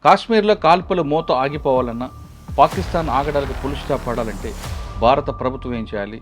కాశ్మీర్లో కాల్పుల మోత ఆగిపోవాలన్నా, పాకిస్తాన్ ఆగడాలకు ఫుల్ స్టాప్ పడాలంటే భారత ప్రభుత్వం ఏం చేయాలి?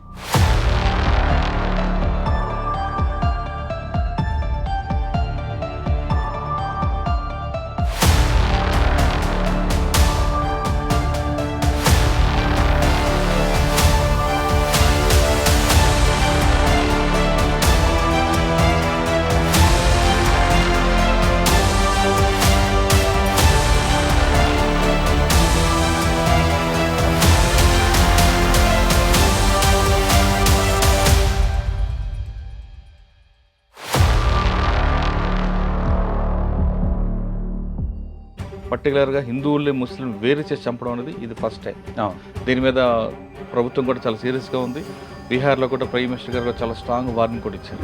పర్టికులర్గా హిందువుల్ని ముస్లిం వేరు చేసి చంపడం అనేది ఇది ఫస్ట్ టైం. దీని మీద ప్రభుత్వం కూడా చాలా సీరియస్గా ఉంది. బీహార్లో కూడా ప్రైమ్ మినిస్టర్ గారు చాలా స్ట్రాంగ్ వార్నింగ్ కూడా ఇచ్చారు.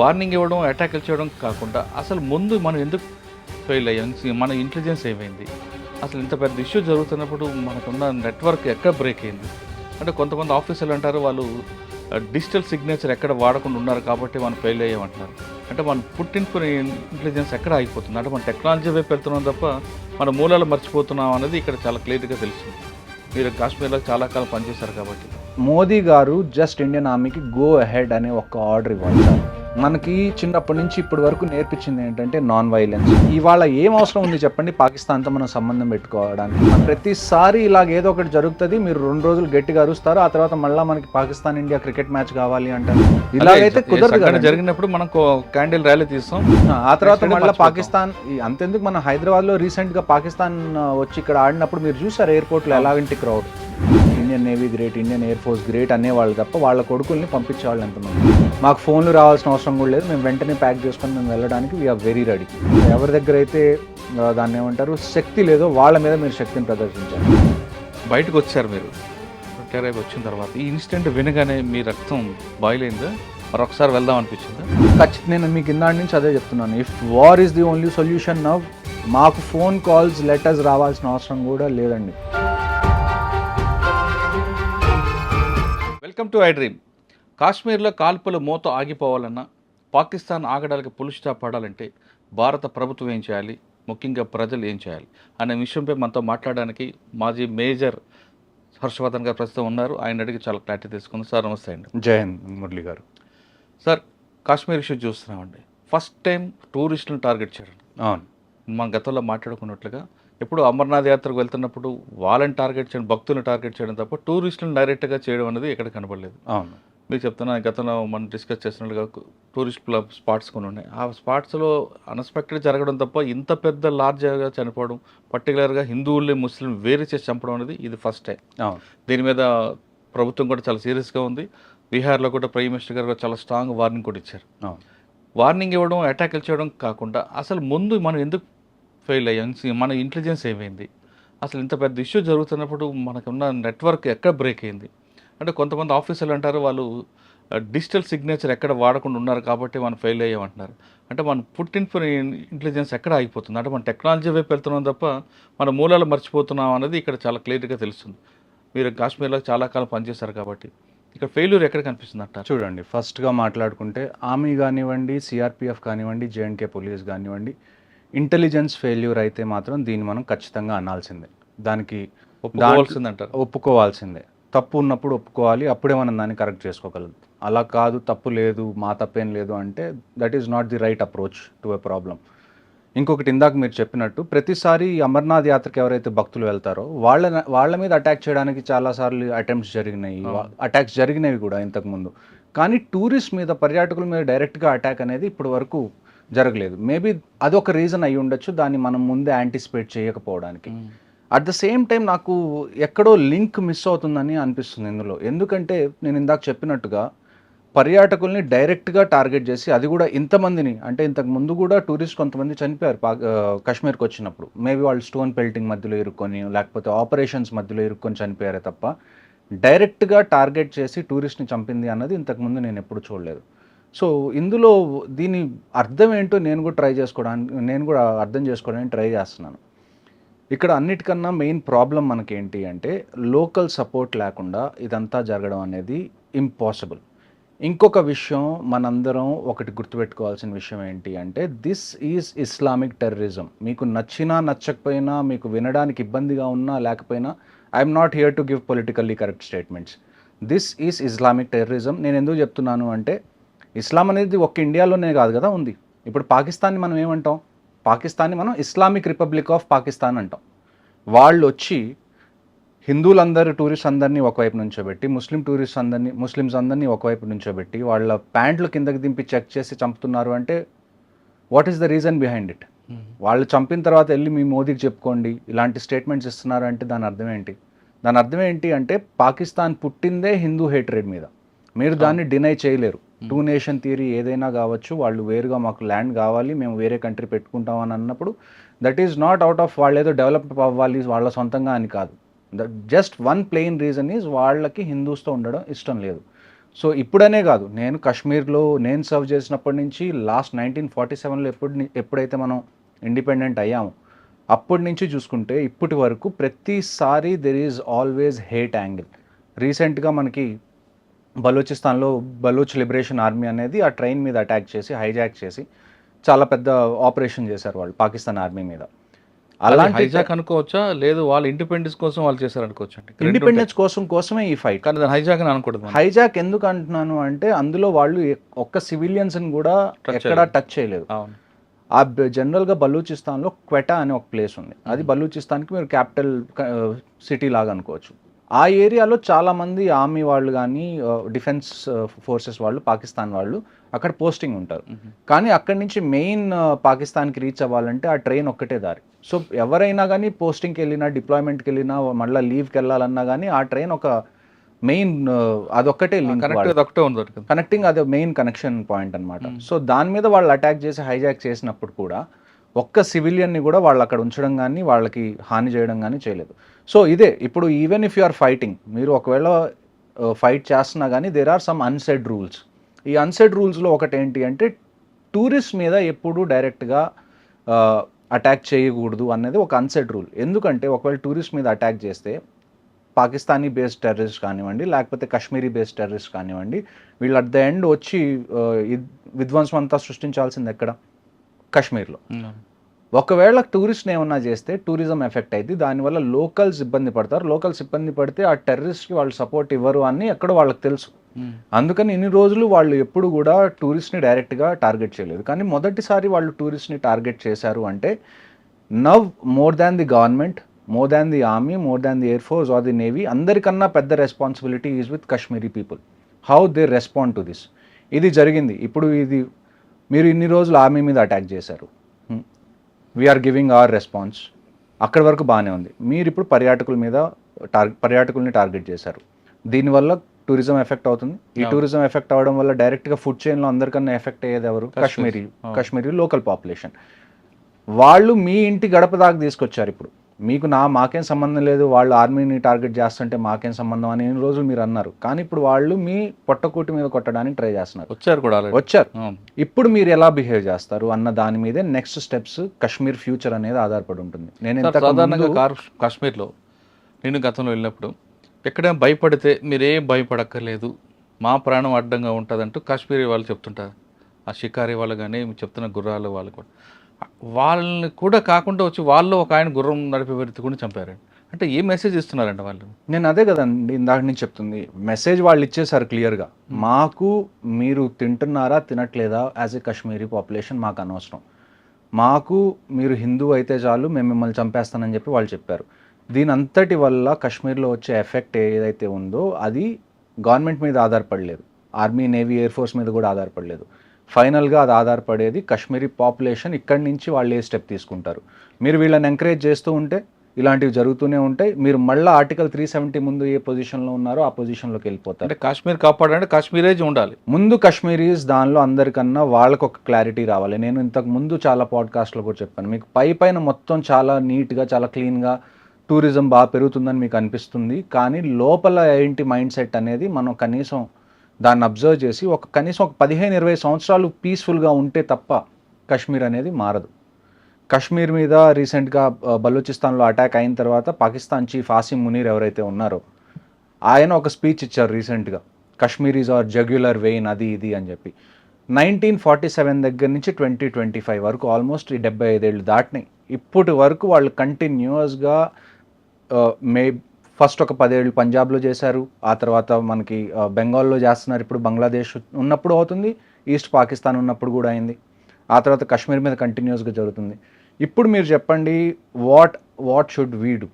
వార్నింగ్ ఇవ్వడం, అటాకులు చేయడం కాకుండా అసలు ముందు మనం ఎందుకు ఫెయిల్ అయ్యాం, మన ఇంటెలిజెన్స్ ఏమైంది, అసలు ఇంత పెద్ద ఇష్యూ జరుగుతున్నప్పుడు మనకున్న నెట్వర్క్ ఎక్కడ బ్రేక్ అయింది అంటే కొంతమంది ఆఫీసర్లు అంటారు వాళ్ళు డిజిటల్ సిగ్నేచర్ ఎక్కడ వాడకుండా ఉన్నారు కాబట్టి మనం ఫెయిల్ అయ్యామంటున్నారు. అంటే మనం పుట్టినప్పుడు ఇంటెలిజెన్స్ ఎక్కడ ఆగిపోతుంది అంటే మన టెక్నాలజీ వైపు వెళ్తున్నాం తప్ప మన మూలాలు మర్చిపోతున్నాం అనేది ఇక్కడ చాలా క్లియర్గా తెలుస్తుంది. మీరు కాశ్మీర్లో చాలా కాలం పనిచేశారు కాబట్టి. మోదీ గారు జస్ట్ ఇండియన్ ఆర్మీకి గో అహెడ్ అనే ఒక ఆర్డర్ ఇవ్వాలి. మనకి చిన్నప్పటి నుంచి ఇప్పటి వరకు నేర్పించింది ఏంటంటే నాన్ వైలెన్స్. ఇవాళ ఏం అవసరం ఉంది చెప్పండి పాకిస్తాన్తో మనం సంబంధం పెట్టుకోవడానికి? ప్రతిసారి ఇలాగ ఏదో ఒకటి జరుగుతుంది, మీరు 2 రోజులు గట్టిగా అరుస్తారు, ఆ తర్వాత మళ్ళీ మనకి పాకిస్తాన్ ఇండియా క్రికెట్ మ్యాచ్ కావాలి అంటారు. ఇలాగైతే కుదరదు కదా. జరిగినప్పుడు మనం క్యాండిల్ ర్యాలీ తీస్తాం, ఆ తర్వాత మళ్ళీ పాకిస్తాన్. అంతెందుకు మన హైదరాబాద్లో రీసెంట్గా పాకిస్తాన్ వచ్చి ఇక్కడ ఆడినప్పుడు మీరు చూసారు ఎయిర్పోర్ట్లో ఎలాగంటి crowd. Indian Navy great, Indian Air Force great అనేవాళ్ళు తప్ప వాళ్ళ కొడుకుల్ని పంపించేవాళ్ళు ఎంతమంది. మాకు ఫోన్లు రావాల్సిన అవసరం కూడా లేదు, మేము వెంటనే ప్యాక్ చేసుకొని మేము వెళ్ళడానికి వీఆర్ వెరీ రెడీ. ఎవరి దగ్గర అయితే దాన్ని ఏమంటారు శక్తి లేదో వాళ్ళ మీద మీరు శక్తిని ప్రదర్శించారు. బయటకు వచ్చారు మీరు రిటైర్ అయిపోయి వచ్చిన తర్వాత ఈ ఇన్సిడెంట్ వినగానే మీ రక్తం బాయిల్ అయిందా, మరొకసారి వెళ్దాం అనిపించిందా? ఖచ్చితంగా నేను మీకు ఇందాటి నుంచి అదే చెప్తున్నాను. If war is the only solution now, మాకు ఫోన్ కాల్స్ లెటర్స్ రావాల్సిన అవసరం కూడా లేదండి. Welcome to I dream. కాశ్మీర్లో కాల్పుల మోత ఆగిపోవాలన్నా, పాకిస్తాన్ ఆగడాలకు ఫుల్ స్టాప్ పడాలంటే భారత ప్రభుత్వం ఏం చేయాలి, ముఖ్యంగా ప్రజలు ఏం చేయాలి అనే విషయంపై మనతో మాట్లాడడానికి మాజీ మేజర్ హర్షవర్ధన్ గారు ప్రస్తుతం ఉన్నారు. ఆయన అడిగి చాలా క్లారిటీ తీసుకుంది. సార్ నమస్తే అండి. జై హింద్ మురళి గారు. సార్ కాశ్మీర్ ఇష్యూ చూస్తున్నామండి, ఫస్ట్ టైం టూరిస్టులను టార్గెట్ చేయడం. అవును, మన గతంలో మాట్లాడుకున్నట్లుగా ఎప్పుడు అమర్నాథ్ యాత్రకు వెళ్తున్నప్పుడు వాళ్ళని టార్గెట్ చేయడం, భక్తులను టార్గెట్ చేయడం తప్ప టూరిస్టులను డైరెక్ట్గా చేయడం అనేది ఎక్కడ కనబడలేదు. అవును, మీకు చెప్తున్నా, గతంలో మనం డిస్కస్ చేసినట్టుగా టూరిస్ట్ స్పాట్స్ కొన్ని ఉన్నాయి. ఆ స్పాట్స్లో అన్ఎక్స్పెక్టెడ్ జరగడం తప్ప ఇంత పెద్ద లార్జ్గా చనిపోవడం, పర్టికులర్గా హిందువుల్ని ముస్లిం వేరు చేసి చంపడం అనేది ఇది ఫస్ట్ టైం. దీని మీద ప్రభుత్వం కూడా చాలా సీరియస్గా ఉంది. బీహార్లో కూడా ప్రైమ్ మినిస్టర్ గారు చాలా స్ట్రాంగ్ వార్నింగ్ కూడా ఇచ్చారు. వార్నింగ్ ఇవ్వడం, అటాకులు చేయడం కాకుండా అసలు ముందు మనం ఎందుకు ఫెయిల్ అయ్యాం, మన ఇంటెలిజెన్స్ ఏమైంది, అసలు ఇంత పెద్ద ఇష్యూ జరుగుతున్నప్పుడు మనకున్న నెట్వర్క్ ఎక్కడ బ్రేక్ అయింది అంటే కొంతమంది ఆఫీసర్లు అంటారు వాళ్ళు డిజిటల్ సిగ్నేచర్ ఎక్కడ వాడకుండా ఉన్నారు కాబట్టి మనం ఫెయిల్ అయ్యామంటున్నారు. అంటే మన పుట్టినప్పుడు ఇంటెలిజెన్స్ ఎక్కడ ఆగిపోతుంది అంటే మన టెక్నాలజీ వైపు వెళ్తున్నాం తప్ప మన మూలాలు మర్చిపోతున్నాం అనేది ఇక్కడ చాలా క్లియర్గా తెలుస్తుంది. మీరు కాశ్మీర్లో చాలా కాలం పనిచేశారు కాబట్టి ఇక్కడ ఫెయిల్యూర్ ఎక్కడ కనిపిస్తుంది అంటారు? చూడండి, ఫస్ట్గా మాట్లాడుకుంటే ఆర్మీ కానివ్వండి, సిఆర్పిఎఫ్ కానివ్వండి, జేఎండ్కే పోలీస్ కానివ్వండి, ఇంటెలిజెన్స్ ఫెయిల్యూర్ అయితే మాత్రం దీన్ని మనం ఖచ్చితంగా అనాల్సిందే. దానికి ఒప్పుకోవాల్సిందే. తప్పు ఉన్నప్పుడు ఒప్పుకోవాలి, అప్పుడే మనం దాన్ని కరెక్ట్ చేసుకోగలం. అలా కాదు తప్పు లేదు, మా తప్పేం లేదు అంటే that is not the right approach to a problem. ఇంకొకటి, ఇందాక మీరు చెప్పినట్టు ప్రతిసారి అమర్నాథ్ యాత్రకి ఎవరైతే భక్తులు వెళ్తారో వాళ్ళ మీద అటాక్ చేయడానికి చాలాసార్లు అటెంప్ట్స్ జరిగినాయి, అటాక్స్ జరిగినవి కూడా ఇంతకుముందు. కానీ టూరిస్ట్ మీద, పర్యాటకుల మీద డైరెక్ట్గా అటాక్ అనేది ఇప్పటి వరకు జరగలేదు. మేబీ అదొక రీజన్ అయి ఉండొచ్చు, దాన్ని మనం ముందే యాంటిసిపేట్ చేయకపోవడానికి. అట్ ద సేమ్ టైం నాకు ఎక్కడో లింక్ మిస్ అవుతుందని అనిపిస్తుంది ఇందులో. ఎందుకంటే నేను ఇందాక చెప్పినట్టుగా పర్యాటకుల్ని డైరెక్ట్గా టార్గెట్ చేసి, అది కూడా ఇంతమందిని, అంటే ఇంతకు ముందు కూడా టూరిస్ట్ కొంతమంది చనిపోయారు కాశ్మీర్కి వచ్చినప్పుడు. మేబీ వాళ్ళు స్టోన్ పెల్టింగ్ మధ్యలో ఇరుక్కొని, లేకపోతే ఆపరేషన్స్ మధ్యలో ఇరుక్కొని చనిపోయారే తప్ప డైరెక్ట్గా టార్గెట్ చేసి టూరిస్ట్ని చంపింది అన్నది ఇంతకుముందు నేను ఎప్పుడు చూడలేదు. సో ఇందులో దీని అర్థం ఏంటో నేను కూడా అర్థం చేసుకోవడానికి ట్రై చేస్తున్నాను. ఇక్కడ అన్నిటికన్నా మెయిన్ ప్రాబ్లం మనకేంటి అంటే లోకల్ సపోర్ట్ లేకుండా ఇదంతా జరగడం అనేది ఇంపాసిబుల్. ఇంకొక విషయం మనందరం ఒకటి గుర్తుపెట్టుకోవాల్సిన విషయం ఏంటి అంటే దిస్ ఈజ్ ఇస్లామిక్ టెర్రరిజం. మీకు నచ్చినా నచ్చకపోయినా, మీకు వినడానికి ఇబ్బందిగా ఉన్నా లేకపోయినా, I'm not here to give politically correct statements. This is Islamic terrorism. నేను ఎందుకు చెప్తున్నాను అంటే ఇస్లాం అనేది ఒక్క ఇండియాలోనే కాదు కదా ఉంది. ఇప్పుడు పాకిస్తాన్ని మనం ఏమంటాం? పాకిస్తాన్ని మనం ఇస్లామిక్ రిపబ్లిక్ ఆఫ్ పాకిస్తాన్ అంటాం. వాళ్ళు వచ్చి హిందువులందరూ టూరిస్ట్ అందరినీ ఒకవైపు నుంచోబెట్టి, ముస్లిమ్స్ అందరినీ ఒకవైపు నుంచోబెట్టి, వాళ్ళ ప్యాంట్లు కిందకి దింపి చెక్ చేసి చంపుతున్నారు అంటే what is the reason behind it? వాళ్ళు చంపిన తర్వాత వెళ్ళి మీ మోదీకి చెప్పుకోండి ఇలాంటి స్టేట్మెంట్స్ ఇస్తున్నారు అంటే దాని అర్థం ఏంటి? దాని అర్థం ఏంటి అంటే పాకిస్తాన్ పుట్టిందే హిందూ హేట్రేడ్ మీద. మీరు దాన్ని డినై చేయలేరు. 2 నేషన్ థియరీ ఏదైనా కావచ్చు, వాళ్ళు వేరుగా మాకు ల్యాండ్ కావాలి, మేము వేరే కంట్రీ పెట్టుకుంటాం అని అన్నప్పుడు that is not out of వాళ్ళు ఏదో డెవలప్ అవ్వాలి వాళ్ళ సొంతంగా అని కాదు. Just one plain reason is వాళ్ళకి హిందూస్తో ఉండడం ఇష్టం లేదు. సో ఇప్పుడనే కాదు, నేను కాశ్మీర్లో నేను సర్వ్ చేసినప్పటి నుంచి లాస్ట్ 1947లో ఎప్పుడైతే మనం ఇండిపెండెంట్ అయ్యాము అప్పటి నుంచి చూసుకుంటే ఇప్పటి వరకు ప్రతిసారి there is always hate angle. రీసెంట్గా మనకి బలూచిస్తాన్లో బలూచ్ లిబరేషన్ ఆర్మీ అనేది ఆ ట్రైన్ మీద అటాక్ చేసి హైజాక్ చేసి చాలా పెద్ద ఆపరేషన్ చేశారు వాళ్ళు పాకిస్తాన్ ఆర్మీ మీద. అలాంటి హైజాక్ అనుకోవచ్చా, లేదు వాళ్ళు ఇండిపెండెన్స్ కోసం వాళ్ళు చేశారు అనుకోవచ్చు? అంటే ఇండిపెండెన్స్ కోసమే ఈ ఫైట్. కానీ దాన్ని హైజాక్ అని అనకూడదు. హైజాక్ ఎందుకు అంటున్నాను అంటే అందులో వాళ్ళు ఒక్క సివిలియన్స్ని కూడా ఎక్కడా టచ్ చేయలేదు. ఆ జనరల్గా బలూచిస్తాన్లో క్వెటా అనే ఒక ప్లేస్ ఉంది. అది బలూచిస్తాన్కి మీరు క్యాపిటల్ సిటీ లాగా అనుకోవచ్చు. ఆ ఏరియాలో చాలామంది ఆర్మీ వాళ్ళు కానీ డిఫెన్స్ ఫోర్సెస్ వాళ్ళు పాకిస్తాన్ వాళ్ళు అక్కడ పోస్టింగ్ ఉంటారు. కానీ అక్కడి నుంచి మెయిన్ పాకిస్తాన్కి రీచ్ అవ్వాలంటే ఆ ట్రైన్ ఒక్కటే దారి. సో ఎవరైనా కానీ పోస్టింగ్కి వెళ్ళినా, డిప్లాయ్మెంట్కి వెళ్ళినా, మళ్ళీ లీవ్కి వెళ్ళాలన్నా కానీ ఆ ట్రైన్ ఒక మెయిన్ అదొక్కటే లింక్, కనెక్టింగ్, అదే మెయిన్ కనెక్షన్ పాయింట్ అనమాట. సో దాని మీద వాళ్ళు అటాక్ చేసి హైజాక్ చేసినప్పుడు కూడా ఒక్క సివిలియన్ని కూడా వాళ్ళు అక్కడ ఉంచడం కానీ వాళ్ళకి హాని చేయడం కానీ చేయలేదు. సో ఇదే ఇప్పుడు even if you are fighting, మీరు ఒకవేళ ఫైట్ చేస్తున్నా కానీ there are some unsaid rules. ఈ అన్సెడ్ రూల్స్లో ఒకటి ఏంటి అంటే టూరిస్ట్ మీద ఎప్పుడు డైరెక్ట్గా అటాక్ చేయకూడదు అనేది ఒక అన్సెడ్ రూల్. ఎందుకంటే ఒకవేళ టూరిస్ట్ మీద అటాక్ చేస్తే పాకిస్తానీ బేస్డ్ టెర్రరిస్ట్ కానివ్వండి, లేకపోతే కాశ్మీరీ బేస్డ్ టెర్రరిస్ట్ కానివ్వండి, వీళ్ళు అట్ ద ఎండ్ వచ్చి విధ్వంసం అంతా సృష్టించాల్సింది ఎక్కడ? కాశ్మీర్లో. ఒకవేళ టూరిస్ట్ని ఏమన్నా చేస్తే టూరిజం ఎఫెక్ట్ అయింది, దానివల్ల లోకల్స్ ఇబ్బంది పడతారు. లోకల్స్ ఇబ్బంది పడితే ఆ టెర్రరిస్ట్కి వాళ్ళు సపోర్ట్ ఇవ్వరు అని ఎక్కడో వాళ్ళకి తెలుసు. అందుకని ఇన్ని రోజులు వాళ్ళు ఎప్పుడు కూడా టూరిస్ట్ని డైరెక్ట్గా టార్గెట్ చేయలేదు. కానీ మొదటిసారి వాళ్ళు టూరిస్ట్ని టార్గెట్ చేశారు అంటే now more than the government, more than the army, more than the air force or the navy, అందరికన్నా పెద్ద responsibility is with Kashmiri people. How they respond to this. ఇది జరిగింది. ఇప్పుడు ఇది మీరు ఇన్ని రోజులు ఆర్మీ మీద అటాక్ చేశారు, వీఆర్ గివింగ్ అవర్ రెస్పాన్స్, అక్కడి వరకు బాగానే ఉంది. మీరు ఇప్పుడు పర్యాటకుల్ని టార్గెట్ చేశారు. దీనివల్ల టూరిజం ఎఫెక్ట్ అవుతుంది. ఈ టూరిజం ఎఫెక్ట్ అవ్వడం వల్ల డైరెక్ట్గా ఫుడ్ చైన్లో అందరికన్నా ఎఫెక్ట్ అయ్యేది ఎవరు? Kashmiri local population. వాళ్ళు మీ ఇంటి గడప దాకా తీసుకొచ్చారు. ఇప్పుడు మీకు మాకేం సంబంధం లేదు, వాళ్ళు ఆర్మీని టార్గెట్ చేస్తుంటే మాకేం సంబంధం అని ఎన్ని రోజులు మీరు అన్నారు. కానీ ఇప్పుడు వాళ్ళు మీ పొట్టకూటి మీద కొట్టడానికి ట్రై చేస్తున్నారు. వచ్చారు. ఇప్పుడు మీరు ఎలా బిహేవ్ చేస్తారు అన్న దాని మీదే నెక్స్ట్ స్టెప్స్ కాశ్మీర్ ఫ్యూచర్ అనేది ఆధారపడి ఉంటుంది. నేను సాధారణంగా కాశ్మీర్లో నేను గతంలో వెళ్ళినప్పుడు ఎక్కడైనా భయపడితే మీరేం భయపడక్కర్లేదు, మా ప్రాణం అడ్డంగా ఉంటుందంటూ కాశ్మీరీ వాళ్ళు చెప్తుంటారు. ఆ షికారీ వాళ్ళు కానీ చెప్తున్న గుర్రాలు వాళ్ళు కూడా, వాళ్ళని కూడా కాకుండా వచ్చి వాళ్ళు ఒక ఆయన గుర్రం నడిపే వ్యక్తి కూడా చంపారండి. అంటే ఏ మెసేజ్ ఇస్తున్నారండి వాళ్ళు? నేను అదే కదండి ఇందాక నుంచి చెప్తుంది. మెసేజ్ వాళ్ళు ఇచ్చేసారు క్లియర్గా, మాకు మీరు తింటున్నారా తినట్లేదా యాజ్ ఏ కాశ్మీరీ పాపులేషన్ మాకు అనవసరం, మాకు మీరు హిందూ అయితే చాలు, మేము మిమ్మల్ని చంపేస్తానని చెప్పి వాళ్ళు చెప్పారు. దీని అంతటి వల్ల కాశ్మీర్లో వచ్చే ఎఫెక్ట్ ఏదైతే ఉందో అది గవర్నమెంట్ మీద ఆధారపడలేదు, ఆర్మీ, నేవీ, ఎయిర్ ఫోర్స్ మీద కూడా ఆధారపడలేదు. ఫైనల్గా అది ఆధారపడేది కాశ్మీరీ పాపులేషన్. ఇక్కడి నుంచి వాళ్ళు ఏ స్టెప్ తీసుకుంటారు. మీరు వీళ్ళని ఎంకరేజ్ చేస్తూ ఉంటే ఇలాంటివి జరుగుతూనే ఉంటాయి. మీరు మళ్ళీ ఆర్టికల్ 370 ముందు ఏ పొజిషన్లో ఉన్నారో ఆ పొజిషన్లోకి వెళ్ళిపోతారు. అంటే కాశ్మీర్ కాపాడాలంటే కాశ్మీరేజ్ ఉండాలి. ముందు కాశ్మీరీస్ దానిలో అందరికన్నా వాళ్ళకు ఒక క్లారిటీ రావాలి. నేను ఇంతకు ముందు చాలా పాడ్కాస్ట్లో కూడా చెప్పాను, మీకు పైన మొత్తం చాలా నీట్గా, చాలా క్లీన్గా టూరిజం బాగా పెరుగుతుందని మీకు అనిపిస్తుంది. కానీ లోపల ఏంటి మైండ్ సెట్ అనేది మనం కనీసం దాన్ని అబ్జర్వ్ చేసి కనీసం ఒక 15-20 సంవత్సరాలు పీస్ఫుల్గా ఉంటే తప్ప కాశ్మీర్ అనేది మారదు. కాశ్మీర్ మీద రీసెంట్గా బలూచిస్తాన్లో అటాక్ అయిన తర్వాత పాకిస్తాన్ చీఫ్ ఆసిమ్ మునీర్ ఎవరైతే ఉన్నారో ఆయన ఒక స్పీచ్ ఇచ్చారు రీసెంట్గా. కశ్మీరీస్ ఆర్ జగ్యులర్ వెయిన్ అది ఇది అని చెప్పి 1947 దగ్గర నుంచి 2025 వరకు ఆల్మోస్ట్ ఈ 75 ఏళ్ళు దాటినాయి. ఇప్పటి వరకు వాళ్ళు కంటిన్యూస్గా మే ఫస్ట్ ఒక 10 ఏళ్ళు పంజాబ్లో చేశారు, ఆ తర్వాత మనకి బెంగాల్లో చేస్తున్నారు, ఇప్పుడు బంగ్లాదేశ్ ఉన్నప్పుడు అవుతుంది, ఈస్ట్ పాకిస్తాన్ ఉన్నప్పుడు కూడా అయింది, ఆ తర్వాత కాశ్మీర్ మీద కంటిన్యూస్గా జరుగుతుంది. ఇప్పుడు మీరు చెప్పండి వాట్ షుడ్ వీ డూ?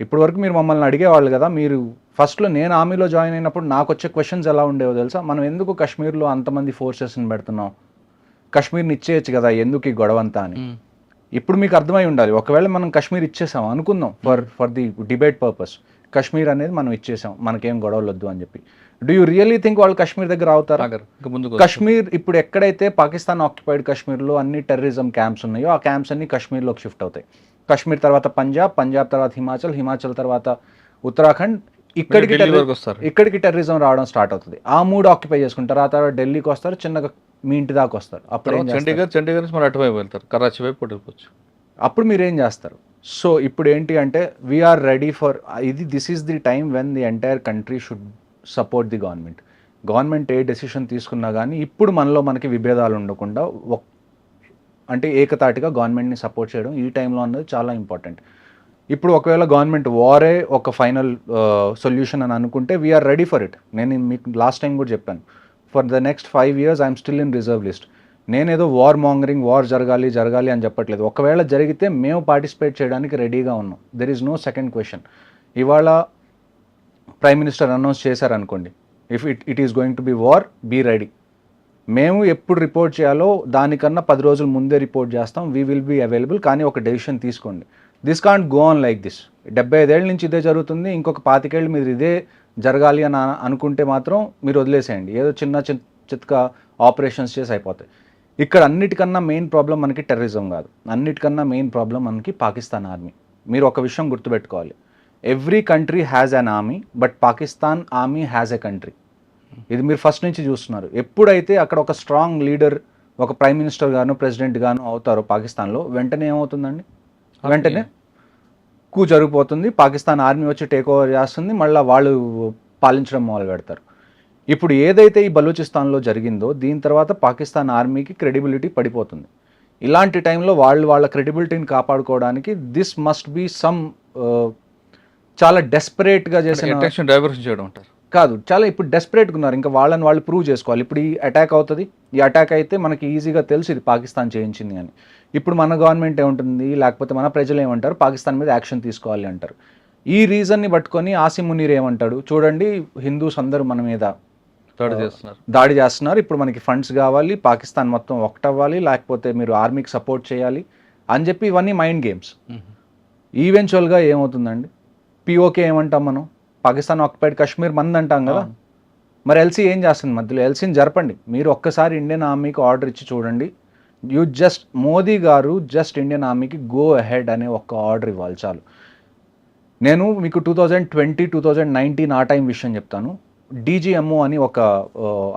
ఇప్పటి వరకు మీరు మమ్మల్ని అడిగేవాళ్ళు కదా, మీరు ఫస్ట్లో నేను ఆర్మీలో జాయిన్ అయినప్పుడు నాకు వచ్చే క్వశ్చన్స్ ఎలా ఉండేవో తెలుసా? మనం ఎందుకు కాశ్మీర్లో అంతమంది ఫోర్సెస్ని పెడుతున్నాం, కాశ్మీర్ని ఇచ్చేయచ్చు కదా, ఎందుకు ఈ గొడవ అంతా అని. ఇప్పుడు మీకు అర్థమై ఉండాలి, ఒకవేళ మనం కాశ్మీర్ ఇచ్చేసాం అనుకుందాం for the debate purpose, Kashmir అనేది మనం ఇచ్చేసాం, మనకేం గొడవలు వద్దు అని చెప్పి, డూ యూ రియలీ థింక్ వాళ్ళు కాశ్మీర్ దగ్గర అవుతారా? కాశ్మీర్ ఇప్పుడు ఎక్కడైతే పాకిస్తాన్ ఆక్యుపైడ్ కాశ్మీర్లో అన్ని టెర్రరిజం క్యాంప్స్ ఉన్నాయో ఆ క్యాంప్స్ అన్ని కాశ్మీర్లోకి షిఫ్ట్ అవుతాయి. కాశ్మీర్ తర్వాత పంజాబ్ తర్వాత హిమాచల్ తర్వాత ఉత్తరాఖండ్, ఇక్కడికి టెర్రరిజం రావడం స్టార్ట్ అవుతుంది. ఆ 3 ఆక్యుపై చేసుకుంటారు, ఆ తర్వాత ఢిల్లీకి వస్తారు, చిన్నగా మీ ఇంటి దాకా వస్తారు, అప్పుడు చండీగఢ్ మన అటువైపు వెళ్తారు, కరాచీ వైపు వెళ్ళిపోవచ్చు. అప్పుడు మీరు ఏం చేస్తారు? సో ఇప్పుడు ఏంటి అంటే we are ready for this is the time when the entire country should support the government ఏ డెసిషన్ తీసుకున్నా కానీ ఇప్పుడు మనకి విభేదాలు ఉండకుండా అంటే ఏకతాటిగా గవర్నమెంట్ని సపోర్ట్ చేయడం ఈ టైంలో అన్నది చాలా ఇంపార్టెంట్. ఇప్పుడు ఒకవేళ గవర్నమెంట్ వారే ఒక ఫైనల్ సొల్యూషన్ అని అనుకుంటే వీఆర్ రెడీ ఫర్ ఇట్. నేను మీకు లాస్ట్ టైం కూడా చెప్పాను, for the next 5 years I'm still in reserve list. నేనేదో వార్ జరగాలి అని చెప్పట్లేదు. ఒకవేళ జరిగితే మేము పార్టిసిపేట్ చేయడానికి రెడీగా ఉన్నాం. There is no second question. ఇవాళ ప్రైమ్ మినిస్టర్ అనౌన్స్ చేశారనుకోండి, if it is going to be war, be ready. మేము ఎప్పుడు రిపోర్ట్ చేయాలో దానికన్నా 10 రోజుల ముందే రిపోర్ట్ చేస్తాం, వీ విల్ బీ అవైలబుల్. కానీ ఒక డెసిషన్ తీసుకోండి. This can't go on like this. 75 ఏళ్ళ నుంచి ఇదే జరుగుతుంది, ఇంకొక 25 ఏళ్ళు మీరు ఇదే జరగాలి అని అనుకుంటే మాత్రం మీరు వదిలేసేయండి. ఏదో చిత్క ఆపరేషన్స్ చేసి అయిపోతాయి. ఇక్కడ అన్నిటికన్నా మెయిన్ ప్రాబ్లం మనకి టెర్రరిజం కాదు, అన్నిటికన్నా మెయిన్ ప్రాబ్లం మనకి పాకిస్తాన్ ఆర్మీ. మీరు ఒక విషయం గుర్తుపెట్టుకోవాలి, every country has an army, but Pakistan army has a country. ఇది మీరు ఫస్ట్ నుంచి చూస్తున్నారు. ఎప్పుడైతే అక్కడ ఒక స్ట్రాంగ్ లీడర్, ఒక ప్రైమ్ మినిస్టర్ గాను ప్రెసిడెంట్ గాను అవుతారో పాకిస్తాన్లో, వెంటనే ఏమవుతుందండి, వెంటనే జరిగిపోతుంది. పాకిస్తాన్ ఆర్మీ వచ్చి టేక్ ఓవర్ చేస్తుంది, మళ్ళీ వాళ్ళు పాలించడం మొదలు పెడతారు. ఇప్పుడు ఏదైతే ఈ బలూచిస్తాన్లో జరిగిందో దీని తర్వాత పాకిస్తాన్ ఆర్మీకి క్రెడిబిలిటీ పడిపోతుంది. ఇలాంటి టైంలో వాళ్ళ క్రెడిబిలిటీని కాపాడుకోవడానికి దిస్ మస్ట్ బీ సమ్ చాలా డెస్పరేట్గా చేసిన డైవర్షన్ చేయడం అంటారు కాదు, చాలా ఇప్పుడు డెస్పరేట్గా ఉన్నారు. ఇంకా వాళ్ళని వాళ్ళు ప్రూవ్ చేసుకోవాలి. ఇప్పుడు ఈ అటాక్ అవుతుంది, ఈ అటాక్ అయితే మనకి ఈజీగా తెలుసు ఇది పాకిస్తాన్ చేయించింది అని. ఇప్పుడు మన గవర్నమెంట్ ఏముంటుంది, లేకపోతే మన ప్రజలు ఏమంటారు, పాకిస్తాన్ మీద యాక్షన్ తీసుకోవాలి అంటారు. ఈ రీజన్ని పట్టుకొని ఆసిమ్ మునీర్ ఏమంటాడు, చూడండి హిందూస్ అందరూ మన మీద దాడి చేస్తున్నారు, ఇప్పుడు మనకి ఫండ్స్ కావాలి, పాకిస్తాన్ మొత్తం ఒకటవ్వాలి, లేకపోతే మీరు ఆర్మీకి సపోర్ట్ చేయాలి అని చెప్పి ఇవన్నీ మైండ్ గేమ్స్. ఈవెన్చువల్గా ఏమవుతుందండి, పిఓకే ఏమంటాం మనం, పాకిస్తాన్ ఆక్యుపైడ్ కాశ్మీర్ మంది అంటాం కదా, మరి ఎల్సీ ఏం చేస్తుంది మధ్యలో? ఎల్సీని జరపండి. మీరు ఒక్కసారి ఇండియన్ ఆర్మీకి ఆర్డర్ ఇచ్చి చూడండి. మోదీ గారు జస్ట్ ఇండియన్ ఆర్మీకి గో అహెడ్ అనే ఒక్క ఆర్డర్ ఇవ్వాలి చాలు. నేను మీకు 2020, 2019 ఆ టైం విషయం చెప్తాను. డీజీఎంఓ అని ఒక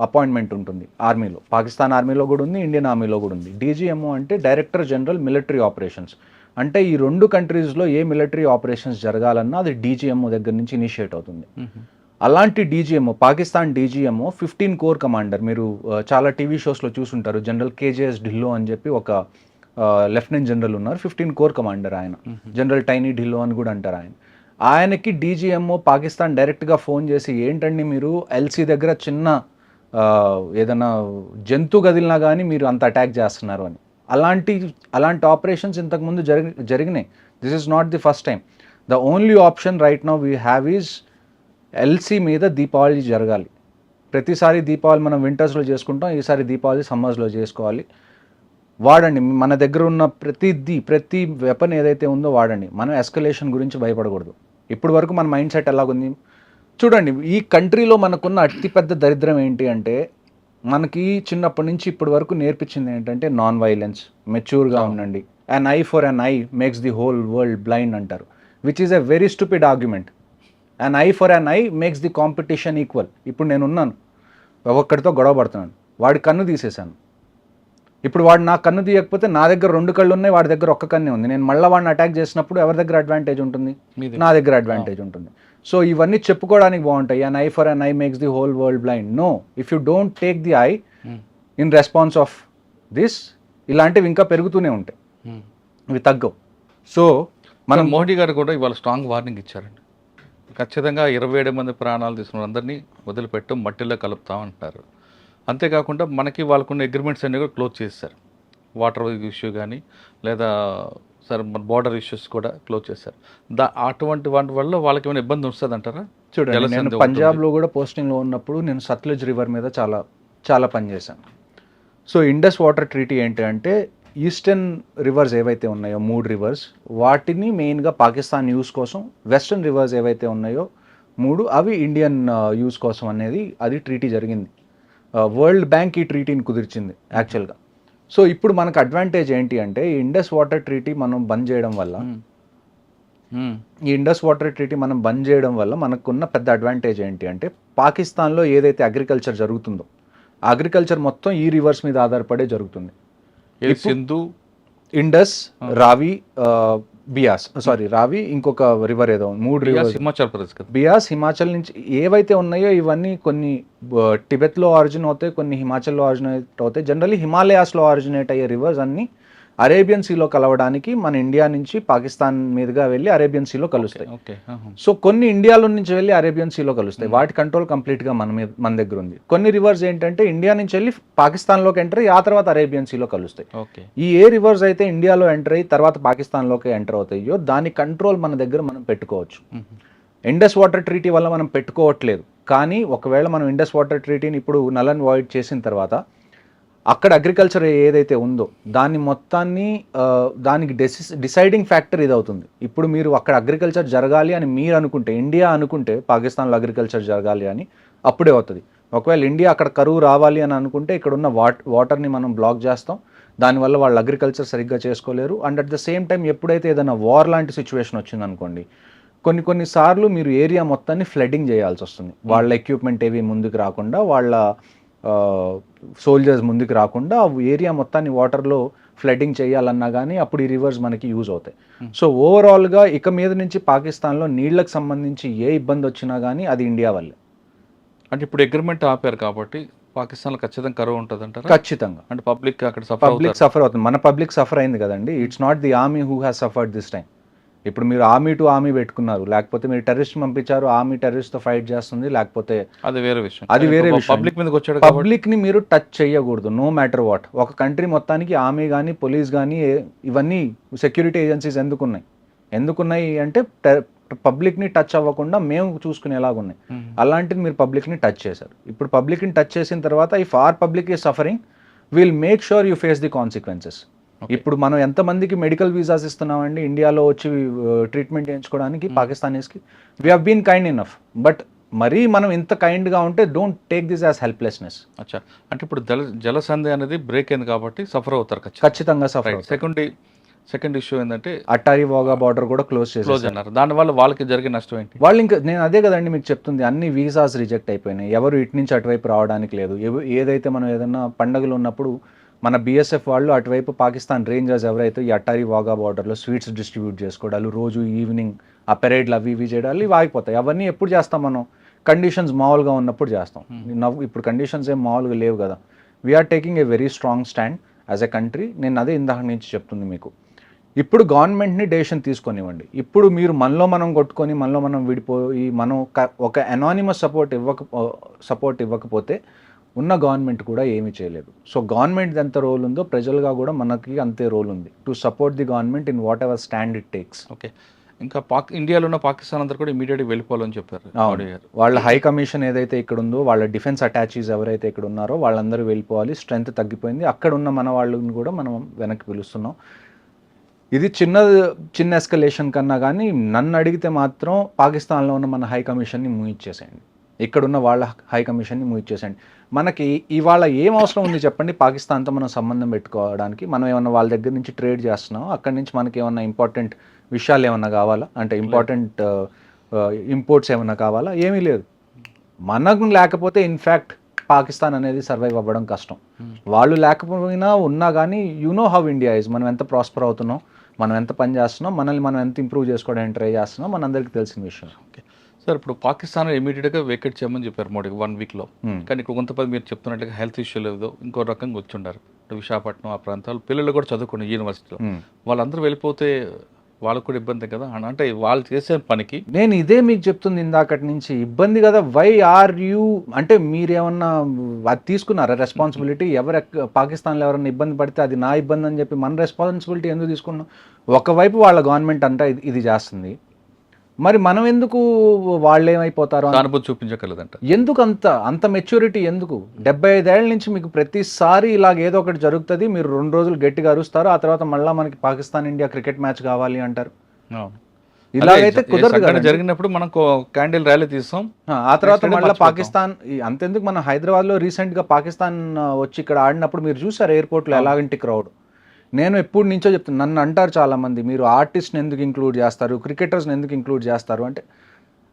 అపాయింట్మెంట్ ఉంటుంది ఆర్మీలో, పాకిస్తాన్ ఆర్మీలో కూడా ఉంది, ఇండియన్ ఆర్మీలో కూడా ఉంది. డీజీఎంఓ అంటే డైరెక్టర్ జనరల్ మిలిటరీ ఆపరేషన్స్. అంటే ఈ 2 కంట్రీస్లో ఏ మిలిటరీ ఆపరేషన్స్ జరగాలన్నా అది డీజీఎంఓ దగ్గర నుంచి ఇనిషియేట్ అవుతుంది. అలాంటి DGMO, Pakistan DGMO 15 core commander, మీరు చాలా టీవీ షోస్లో చూసుంటారు. జనరల్ కేజేఎస్ ఢిల్లో అని చెప్పి ఒక లెఫ్టినెంట్ జనరల్ ఉన్నారు, 15 కోర్ కమాండర్ ఆయన. జనరల్ టైనీ ఢిల్లో అని కూడా అంటారు ఆయన. ఆయనకి డీజీఎంఓ పాకిస్తాన్ డైరెక్ట్గా ఫోన్ చేసి, ఏంటండి మీరు ఎల్సీ దగ్గర చిన్న ఏదైనా జంతు గదిలినా కానీ మీరు అంత అటాక్ చేస్తున్నారు అని. అలాంటి ఆపరేషన్స్ ఇంతకుముందు జరిగినాయి. This is not the first time. The only option right now we have is LC మీద దీపావళి జరగాలి. ప్రతిసారి దీపావళి మనం వింటర్స్లో చేసుకుంటాం, ఈసారి దీపావళి సమ్మర్స్లో చేసుకోవాలి. వాడండి, మన దగ్గర ఉన్న ప్రతి వెపన్ ఏదైతే ఉందో వాడండి. మనం ఎస్కలేషన్ గురించి భయపడకూడదు. ఇప్పటి వరకు మన మైండ్ సెట్ ఎలాగుంది చూడండి. ఈ కంట్రీలో మనకున్న అతిపెద్ద దరిద్రం ఏంటి అంటే, మనకి చిన్నప్పటి నుంచి ఇప్పటి వరకు నేర్పించింది ఏంటంటే నాన్ వైలెన్స్, మెచ్యూర్గా ఉండండి. An eye for an eye makes the whole world blind అంటారు, which is a very stupid argument. An eye for an eye makes the competition equal. ఇప్పుడు నేనున్నాను, ఒక్కడితో గొడవ పడుతున్నాను, వాడి కన్ను తీసేశాను, ఇప్పుడు వాడు నా కన్ను తీయకపోతే నా దగ్గర 2 కళ్ళు ఉన్నాయి, వాడి దగ్గర ఒక్క కన్నే ఉంది. నేను మళ్ళీ వాడిని అటాక్ చేసినప్పుడు ఎవరి దగ్గర అడ్వాంటేజ్ ఉంటుంది? నా దగ్గర అడ్వాంటేజ్ ఉంటుంది. సో ఇవన్నీ చెప్పుకోవడానికి బాగుంటాయి. An eye for an eye makes the whole world blind. No, if you don't take the eye in response of this, ఇలాంటివి ఇంకా పెరుగుతూనే ఉంటాయి, ఇవి తగ్గవు. సో మనం మోడీ గారు కూడా ఇవాళ స్ట్రాంగ్ వార్నింగ్ ఇచ్చారండి. ఖచ్చితంగా 27 మంది ప్రాణాలు తీసుకున్న అందరినీ వదిలిపెట్టు, మట్టిలో కలుపుతామంటారు. అంతేకాకుండా మనకి వాళ్ళకున్న అగ్రిమెంట్స్ అన్నీ కూడా క్లోజ్ చేశారు. వాటర్ ఇష్యూ కానీ లేదా సరే మన బార్డర్ ఇష్యూస్ కూడా క్లోజ్ చేశారు. అటువంటి వాటి వల్ల వాళ్ళకి ఏమైనా ఇబ్బంది వస్తుంది అంటారా? చూడండి, నేను పంజాబ్లో కూడా పోస్టింగ్లో ఉన్నప్పుడు నేను సత్లజ్ రివర్ మీద చాలా చాలా పనిచేశాను. సో ఇండస్ వాటర్ ట్రీటీ ఏంటి అంటే, ఈస్టర్న్ రివర్స్ ఏవైతే ఉన్నాయో 3 రివర్స్, వాటిని మెయిన్గా పాకిస్తాన్ యూస్ కోసం, వెస్టర్న్ రివర్స్ ఏవైతే ఉన్నాయో 3 అవి ఇండియన్ యూస్ కోసం అనేది అది ట్రీటీ జరిగింది. వరల్డ్ బ్యాంక్ ఈ ట్రీటీని కుదిర్చింది యాక్చువల్గా. సో ఇప్పుడు మనకు అడ్వాంటేజ్ ఏంటి అంటే, ఈ ఇండస్ వాటర్ ట్రీటీ మనం బంద్ చేయడం వల్ల, ఈ ఇండస్ వాటర్ ట్రీటీ మనం బంద్ చేయడం వల్ల మనకున్న పెద్ద అడ్వాంటేజ్ ఏంటి అంటే, పాకిస్తాన్లో ఏదైతే అగ్రికల్చర్ జరుగుతుందో అగ్రికల్చర్ మొత్తం ఈ రివర్స్ మీద ఆధారపడే జరుగుతుంది. సింధు, ఇండస్, రావి, బియాస్, రావి, ఇంకొక రివర్ ఏదో 3 రివర్స్, హిమాచల్ ప్రదేశ్, బియాస్, హిమాచల్ నుంచి ఏవైతే ఉన్నాయో ఇవన్నీ కొన్ని టిబెత్లో ఆరిజిన్ అవుతాయి, కొన్ని హిమాచల్లో ఆరిజినేట్ అవుతాయి. జనరల్లీ హిమాలయాస్లో ఆరిజినేట్ అయ్యే రివర్స్ అన్నీ అరేబియన్ సీలో కలవడానికి మన ఇండియా నుంచి పాకిస్తాన్ మీదుగా వెళ్ళి అరేబియన్ సీలో కలుస్తాయి. సో కొన్ని ఇండియాలో నుంచి వెళ్ళి అరేబియన్ సీలో కలుస్తాయి. వాటి కంట్రోల్ కంప్లీట్గా మన దగ్గర ఉంది. కొన్ని రివర్స్ ఏంటంటే ఇండియా నుంచి వెళ్ళి పాకిస్తాన్లోకి ఎంటర్ అయ్యి ఆ తర్వాత అరేబియన్ సీలో కలుస్తాయి. ఈ ఏ రివర్స్ అయితే ఇండియాలో ఎంటర్ అయ్యి తర్వాత పాకిస్తాన్లోకి ఎంటర్ అవుతాయో దాని కంట్రోల్ మన దగ్గర మనం పెట్టుకోవచ్చు. ఇండస్ వాటర్ ట్రీటీ వల్ల మనం పెట్టుకోవట్లేదు, కానీ ఒకవేళ మనం ఇండస్ వాటర్ ట్రీటీని ఇప్పుడు నల్ అండ్ వాయిడ్ చేసిన తర్వాత అక్కడ అగ్రికల్చర్ ఏదైతే ఉందో దాన్ని మొత్తాన్ని దానికి డిసైడింగ్ ఫ్యాక్టర్ ఇది అవుతుంది. ఇప్పుడు మీరు అక్కడ అగ్రికల్చర్ జరగాలి అని మీరు అనుకుంటే, ఇండియా అనుకుంటే పాకిస్తాన్లో అగ్రికల్చర్ జరగాలి అని అప్పుడే అవుతుంది. ఒకవేళ ఇండియా అక్కడ కరువు రావాలి అని అనుకుంటే ఇక్కడ ఉన్న వాటర్ని మనం బ్లాక్ చేస్తాం, దానివల్ల వాళ్ళు అగ్రికల్చర్ సరిగ్గా చేసుకోలేరు. And at the same time ఎప్పుడైతే ఏదైనా వార్ లాంటి సిచ్యువేషన్ వచ్చిందనుకోండి, కొన్నిసార్లు మీరు ఏరియా మొత్తాన్ని ఫ్లడ్డింగ్ చేయాల్సి వస్తుంది. వాళ్ళ ఎక్విప్మెంట్ ఏవి ముందుకు రాకుండా, వాళ్ళ సోల్జర్స్ ముందుకు రాకుండా ఏరియా మొత్తాన్ని వాటర్లో ఫ్లడ్డింగ్ చేయాలన్నా కానీ అప్పుడు ఈ రివర్స్ మనకి యూజ్ అవుతాయి. సో ఓవరాల్గా ఇక మీద నుంచి పాకిస్తాన్లో నీళ్లకు సంబంధించి ఏ ఇబ్బంది వచ్చినా కానీ అది ఇండియా వల్లే. అంటే ఇప్పుడు అగ్రిమెంట్ ఆపారు కాబట్టి పాకిస్తాన్లో ఖచ్చితంగా కరువు ఉంటుంది అంటారు. ఖచ్చితంగా. అంటే పబ్లిక్ అక్కడ సఫర్ అవుతుంది. మన పబ్లిక్ సఫర్ అయింది కదండి. It's not the army who has suffered this time. ఇప్పుడు మీరు ఆర్మీ టు ఆర్మీ పెట్టుకున్నారు, లేకపోతే మీరు టెర్రరిస్ట్ పంపించారు, ఆర్మీ టెర్రరిస్ట్ తో ఫైట్ చేస్తుంది, లేకపోతే అది వేరే విషయం. పబ్లిక్ మీదకి వచ్చాడు. పబ్లిక్ ని మీరు టచ్ చేయకూడదు, నో మ్యాటర్ వాట్. ఒక కంట్రీ మొత్తానికి ఆర్మీ కానీ పోలీస్ కానీ ఇవన్నీ సెక్యూరిటీ ఏజెన్సీస్ ఎందుకున్నాయి అంటే పబ్లిక్ ని టచ్ అవ్వకుండా మేము చూసుకునేలాగున్నాయి. అలాంటిది మీరు పబ్లిక్ ని టచ్ చేశారు. ఇప్పుడు పబ్లిక్ ని టచ్ చేసిన తర్వాత if our public is suffering, will make sure you face the consequences. ఇప్పుడు మనం ఎంతమందికి మెడికల్ వీసాస్ ఇస్తున్నామండి ఇండియాలో వచ్చి ట్రీట్మెంట్ చేయించుకోవడానికి పాకిస్తానీస్కి? We have been kind enough, but మరీ మనం ఇంత కైండ్గా ఉంటే don't take this as helplessness. అచ్చా, అంటే ఇప్పుడు జలసంధి అనేది బ్రేక్ అయింది కాబట్టి సఫర్ అవుతారు ఖచ్చితంగా సఫర్. సెకండ్ ఇష్యూ ఏంటంటే అట్టారీ వాగా బార్డర్ కూడా క్లోజ్ అన్నారు. దానివల్ల వాళ్ళకి జరిగే నష్టం ఏంటి? వాళ్ళు ఇంకా నేను అదే కదండి మీకు చెప్తుంది, అన్ని వీసాస్ రిజెక్ట్ అయిపోయినాయి, ఎవరు ఇటు నుంచి అటువైపు రావడానికి లేదు. ఏదైతే మనం ఏదైనా పండుగలు ఉన్నప్పుడు మన బీఎస్ఎఫ్ వాళ్ళు అటువైపు పాకిస్తాన్ రేంజర్స్ ఎవరైతే ఈ అట్టారీ వాగా బార్డర్లో స్వీట్స్ డిస్ట్రిబ్యూట్ చేసుకోవడాలు, రోజు ఈవినింగ్ ఆ పెరేడ్లు అవి ఇవి చేయడాలు ఇవి ఆగిపోతాయి. అవన్నీ ఎప్పుడు చేస్తాం మనం? కండిషన్స్ మామూలుగా ఉన్నప్పుడు చేస్తాం. ఇప్పుడు కండిషన్స్ ఏం మామూలుగా లేవు కదా. We are taking a very strong stand as a country. నేను అదే ఇందాక నుంచి చెప్తుంది మీకు. ఇప్పుడు గవర్నమెంట్ని డెసిషన్ తీసుకొనివ్వండి. ఇప్పుడు మీరు మనలో మనం కొట్టుకొని మనలో మనం విడిపోయి మనం ఒక అనానిమస్ సపోర్ట్ ఇవ్వకపోతే ఉన్న గవర్నమెంట్ కూడా ఏమీ చేయలేదు. సో గవర్నమెంట్ ఎంత రోల్ ఉందో ప్రజలుగా కూడా మనకి అంతే రోల్ ఉంది to support the government in what ever stand it takes. Okay, ఇంకా ఇండియాలో ఉన్న పాకిస్తాన్ అందరూ కూడా ఇమీడియట్గా వెళ్ళిపోవాలని చెప్పారు. వాళ్ళ హై కమిషన్ ఏదైతే ఇక్కడ ఉందో, వాళ్ళ డిఫెన్స్ అటాచీస్ ఎవరైతే ఇక్కడ ఉన్నారో వాళ్ళందరూ వెళ్ళిపోవాలి. స్ట్రెంత్ తగ్గిపోయింది. అక్కడ ఉన్న మన వాళ్ళని కూడా మనం వెనక్కి పిలుస్తున్నాం. ఇది చిన్న ఎస్కలేషన్ కన్నా కానీ నన్ను అడిగితే మాత్రం పాకిస్తాన్లో ఉన్న మన హై కమిషన్ని ముగిచ్చేసేయండి, ఇక్కడున్న వాళ్ళ హై కమిషన్ని ముగిచ్చేసేయండి. మనకి ఇవాళ ఏం అవసరం ఉంది చెప్పండి పాకిస్తాన్తో మనం సంబంధం పెట్టుకోవడానికి? మనం ఏమన్నా వాళ్ళ దగ్గర నుంచి ట్రేడ్ చేస్తున్నాం, అక్కడి నుంచి మనకి ఏమన్నా ఇంపార్టెంట్ విషయాలు ఏమన్నా కావాలా? అంటే ఇంపార్టెంట్ ఇంపోర్ట్స్ ఏమన్నా కావాలా? ఏమీ లేదు. మనకు లేకపోతే ఇన్ఫ్యాక్ట్ పాకిస్తాన్ అనేది సర్వైవ్ అవ్వడం కష్టం. వాళ్ళు లేకపోయినా ఉన్నా కానీ you know how India is. మనం ఎంత ప్రాస్పర్ అవుతున్నాం, మనం ఎంత పని చేస్తున్నాం, మనల్ని మనం ఎంత ఇంప్రూవ్ చేసుకోవడానికి ట్రై చేస్తున్నాం, మనందరికీ తెలిసిన విషయం. ఓకే సార్, ఇప్పుడు పాకిస్తాన్ ఇమీడియట్గా వేకెట్ చేయమని చెప్పారు మోడీ 1 వీక్లో. కానీ ఇక్కడ కొంతమంది మీరు చెప్తున్నట్టుగా హెల్త్ ఇష్యూ లేదు, ఇంకో రకంగా వచ్చి ఉన్నారు. విశాఖపట్నం ఆ ప్రాంతాలు పిల్లలు కూడా చదువుకున్నారు యూనివర్సిటీలో. వాళ్ళందరూ వెళ్ళిపోతే వాళ్ళకు కూడా ఇబ్బంది కదా, అంటే వాళ్ళు చేసే పనికి. నేను ఇదే మీకు చెప్తుంది ఇందాకటి నుంచి, ఇబ్బంది కదా. వై ఆర్ యూ అంటే మీరేమన్నా అది తీసుకున్నారా రెస్పాన్సిబిలిటీ? పాకిస్తాన్లో ఎవరైనా ఇబ్బంది పడితే అది నా ఇబ్బంది అని చెప్పి మన రెస్పాన్సిబిలిటీ ఎందుకు తీసుకున్నాం? ఒకవైపు వాళ్ళ గవర్నమెంట్ అంతా ఇది చేస్తుంది, మరి మనం ఎందుకు వాళ్ళు ఏమైపోతారో అనుభూతి చూపించగలదంట. ఎందుకు అంత మెచ్యూరిటీ ఎందుకు? 75 ఏళ్ళ నుంచి మీకు ప్రతిసారి ఇలాగ ఏదో ఒకటి జరుగుతుంది, మీరు 2 రోజులు గట్టిగా అరుస్తారు, ఆ తర్వాత మళ్ళీ మనకి పాకిస్తాన్ ఇండియా క్రికెట్ మ్యాచ్ కావాలి అంటారు. ఇలాగైతే కుదరదు కదా. జరిగినప్పుడు మనం క్యాండిల్ ర్యాలీ తీస్తాం, ఆ తర్వాత మళ్ళీ పాకిస్తాన్. అంతెందుకు, మన హైదరాబాద్లో రీసెంట్గా పాకిస్తాన్ వచ్చి ఇక్కడ ఆడినప్పుడు మీరు చూసారు ఎయిర్పోర్ట్లో ఎలాగంటి క్రౌడ్. నేను ఎప్పుడు నుంచో చెప్తాను, నన్ను అంటారు చాలామంది, మీరు ఆర్టిస్ట్ని ఎందుకు ఇంక్లూడ్ చేస్తారు, క్రికెటర్స్ని ఎందుకు ఇంక్లూడ్ చేస్తారు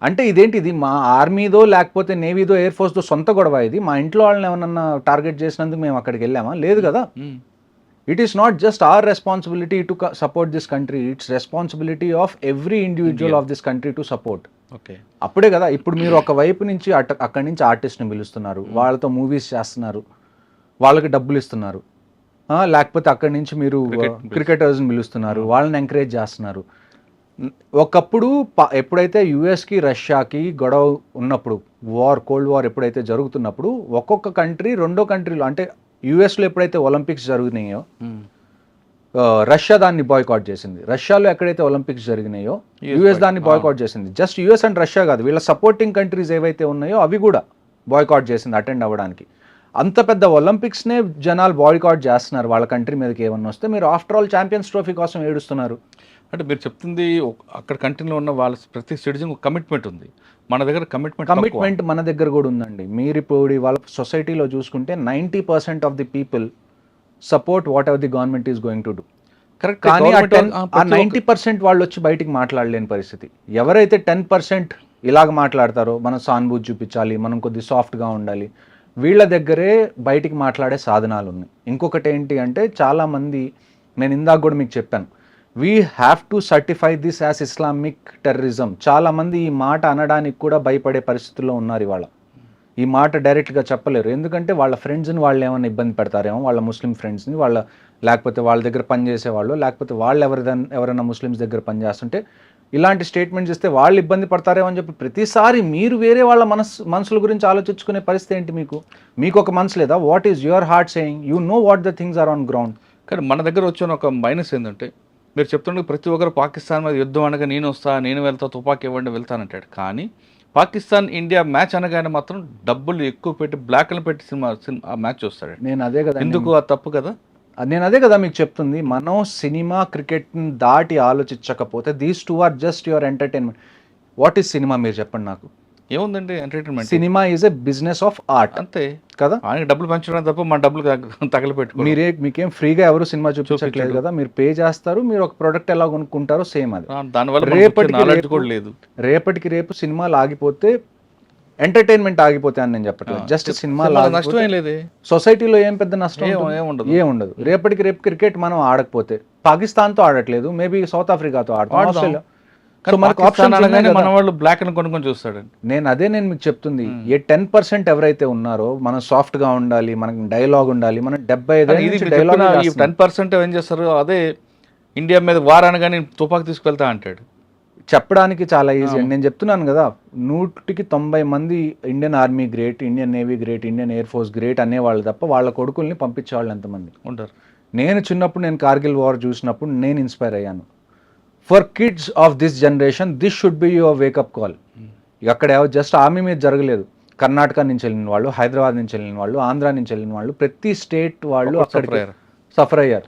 అంటే ఇదేంటి, ఇది మా ఆర్మీదో లేకపోతే నేవీదో ఎయిర్ ఫోర్స్దో సొంత గొడవ ఇది? మా ఇంట్లో వాళ్ళని ఏమన్నా టార్గెట్ చేసినందుకు మేము అక్కడికి వెళ్ళామా? లేదు కదా. It is not just our responsibility to support this country, it's responsibility of every individual of this country to support. Okay, అప్పుడే కదా. ఇప్పుడు మీరు ఒక వైపు నుంచి అక్కడి నుంచి ఆర్టిస్ట్ని పిలుస్తున్నారు, వాళ్ళతో మూవీస్ చేస్తున్నారు, వాళ్ళకి డబ్బులు ఇస్తున్నారు, లేకపోతే అక్కడి నుంచి మీరు క్రికెటర్స్ని పిలుస్తున్నారు, వాళ్ళని ఎంకరేజ్ చేస్తున్నారు. ఒకప్పుడు ఎప్పుడైతే యుఎస్కి రష్యాకి గొడవ ఉన్నప్పుడు, కోల్డ్ వార్ ఎప్పుడైతే జరుగుతున్నప్పుడు, ఒక్కొక్క కంట్రీ రెండో కంట్రీలో, అంటే యుఎస్లో ఎప్పుడైతే ఒలింపిక్స్ జరిగినాయో రష్యా దాన్ని బాయ్కాట్ చేసింది, రష్యాలో ఎక్కడైతే ఒలింపిక్స్ జరిగినాయో యుఎస్ దాన్ని బాయ్కాట్ చేసింది. జస్ట్ యుఎస్ అండ్ రష్యా కాదు, వీళ్ళ సపోర్టింగ్ కంట్రీస్ ఏవైతే ఉన్నాయో అవి కూడా బాయ్కాట్ చేసింది అటెండ్ అవ్వడానికి. అంత పెద్ద ఒలింపిక్స్నే జనాలు బాయ్కాట్ చేస్తున్నారు వాళ్ళ కంట్రీ మీదకి ఏమన్నా వస్తే. మీరు ఆఫ్టర్ ఆల్ ఛాంపియన్స్ ట్రోఫీ కోసం ఏడుస్తున్నారు. అంటే మీరు చెప్తుంది అక్కడ కంట్రీలో ఉన్న వాళ్ళ ప్రతి సిటిజన్ కమిట్మెంట్ ఉంది, మన దగ్గర కమిట్మెంట్ మన దగ్గర కూడా ఉందండి. మీరు ఇప్పుడు వాళ్ళ సొసైటీలో చూసుకుంటే 90% of the people support what ever the government is going to do. Correct. కానీ ఆ 90% వాళ్ళు వచ్చి బయటికి మాట్లాడలేని పరిస్థితి. ఎవరైతే 10% ఇలాగ మాట్లాడతారో, మనం సానుభూతి చూపించాలి, మనం కొద్ది సాఫ్ట్గా ఉండాలి, వీళ్ళ దగ్గరే బయటికి మాట్లాడే సాధనాలు ఉన్నాయి. ఇంకొకటి ఏంటి అంటే, చాలామంది, నేను ఇందాక కూడా మీకు చెప్పాను, we have to certify this as Islamic terrorism. చాలామంది ఈ మాట అనడానికి కూడా భయపడే పరిస్థితుల్లో ఉన్నారు ఇవాళ. ఈ మాట డైరెక్ట్గా చెప్పలేరు, ఎందుకంటే వాళ్ళ ఫ్రెండ్స్ని వాళ్ళు ఏమైనా ఇబ్బంది పెడతారేమో, వాళ్ళ ముస్లిం ఫ్రెండ్స్ని, లేకపోతే వాళ్ళ దగ్గర పనిచేసేవాళ్ళు, లేకపోతే వాళ్ళు ఎవరైనా ముస్లిమ్స్ దగ్గర పనిచేస్తుంటే ఇలాంటి స్టేట్మెంట్స్ ఇస్తే వాళ్ళు ఇబ్బంది పడతారేమో అని చెప్పి ప్రతిసారి మీరు వేరే వాళ్ళ మనసుల గురించి ఆలోచించుకునే పరిస్థితి ఏంటి? మీకు ఒక మనసు లేదా? What is your heart saying? You know what the things are on ground. కానీ మన దగ్గర వచ్చిన ఒక మైనస్ ఏంటంటే, మీరు చెప్తుండే ప్రతి ఒక్కరు పాకిస్తాన్ మీద యుద్ధం అనగా నేను వెళ్తా, తుపాకీ ఇవ్వండి వెళ్తానంటాడు. కానీ పాకిస్తాన్ ఇండియా మ్యాచ్ అనగానే మాత్రం డబ్బులు ఎక్కువ పెట్టి బ్లాక్లు పెట్టి సినిమా మ్యాచ్ చూస్తాడు. నేను అదే కదా, ఎందుకు అది తప్పు కదా. నేను అదే కదా మీకు చెప్తుంది, మనం సినిమా క్రికెట్ని దాటి ఆలోచించకపోతే these two are just your entertainment. What is cinema మీరు చెప్పండి నాకు? ఏముందండి entertainment? Cinema is a business of art, అంతే కదా. ఆయనకి డబ్బులు పంచడం తప్ప మన డబ్బులు తగలపెట్టుకో. మీకేం ఫ్రీగా ఎవరు సినిమా చూపించట్లేదు కదా, మీరు పే చేస్తారు, మీరు ఒక ప్రొడక్ట్ ఎలా కొనుక్కుంటారో సేమ్ అది. దానివల్ల రేపటికి రేపు సినిమాలు ఆగిపోతే ఎంటర్టైన్మెంట్ ఆగిపోతే అని నేను చెప్పట్లేదు, జస్ట్ సినిమా నష్టం ఏం లేదు, సొసైటీలో ఏం పెద్ద నష్టం ఏముండదు. రేపటికి రేపు క్రికెట్ మనం ఆడకపోతే, పాకిస్తాన్తో ఆడట్లేదు, మేబీ సౌత్ ఆఫ్రికాతో ఆడతాం, ఆస్ట్రేలియా. సో మనకు ఆప్షన్ మన వాళ్ళు బ్లాక్ అని కొనుక్కొని చూస్తాడు. నేను మీకు చెప్తుంది, ఏ 10% ఎవరైతే ఉన్నారో, మనం సాఫ్ట్ గా ఉండాలి, మనకి డైలాగ్ ఉండాలి, మనం 75 డైలాగ్. 10% ఏం చేస్తారు, అదే ఇండియా మీద వార్ అనగానే తుపాకి తీసుకెళ్తా అంటాడు. చెప్పడానికి చాలా ఈజీ అండి. నేను చెప్తున్నాను కదా, 100కి 90 మంది Indian army great, Indian Navy great, Indian Air Force great అనేవాళ్ళు తప్ప వాళ్ళ కొడుకుల్ని పంపించేవాళ్ళు ఎంతమంది ఉంటారు? నేను చిన్నప్పుడు నేను కార్గిల్ వార్ చూసినప్పుడు నేను ఇన్స్పైర్ అయ్యాను. For kids of this generation this should be your wake up call. అక్కడ జస్ట్ ఆర్మీ మీద జరగలేదు, కర్ణాటక నుంచి వెళ్ళిన వాళ్ళు, హైదరాబాద్ నుంచి వెళ్ళిన వాళ్ళు, ఆంధ్ర నుంచి వెళ్ళిన వాళ్ళు, ప్రతి స్టేట్ వాళ్ళు అక్కడ సఫర్ అయ్యారు.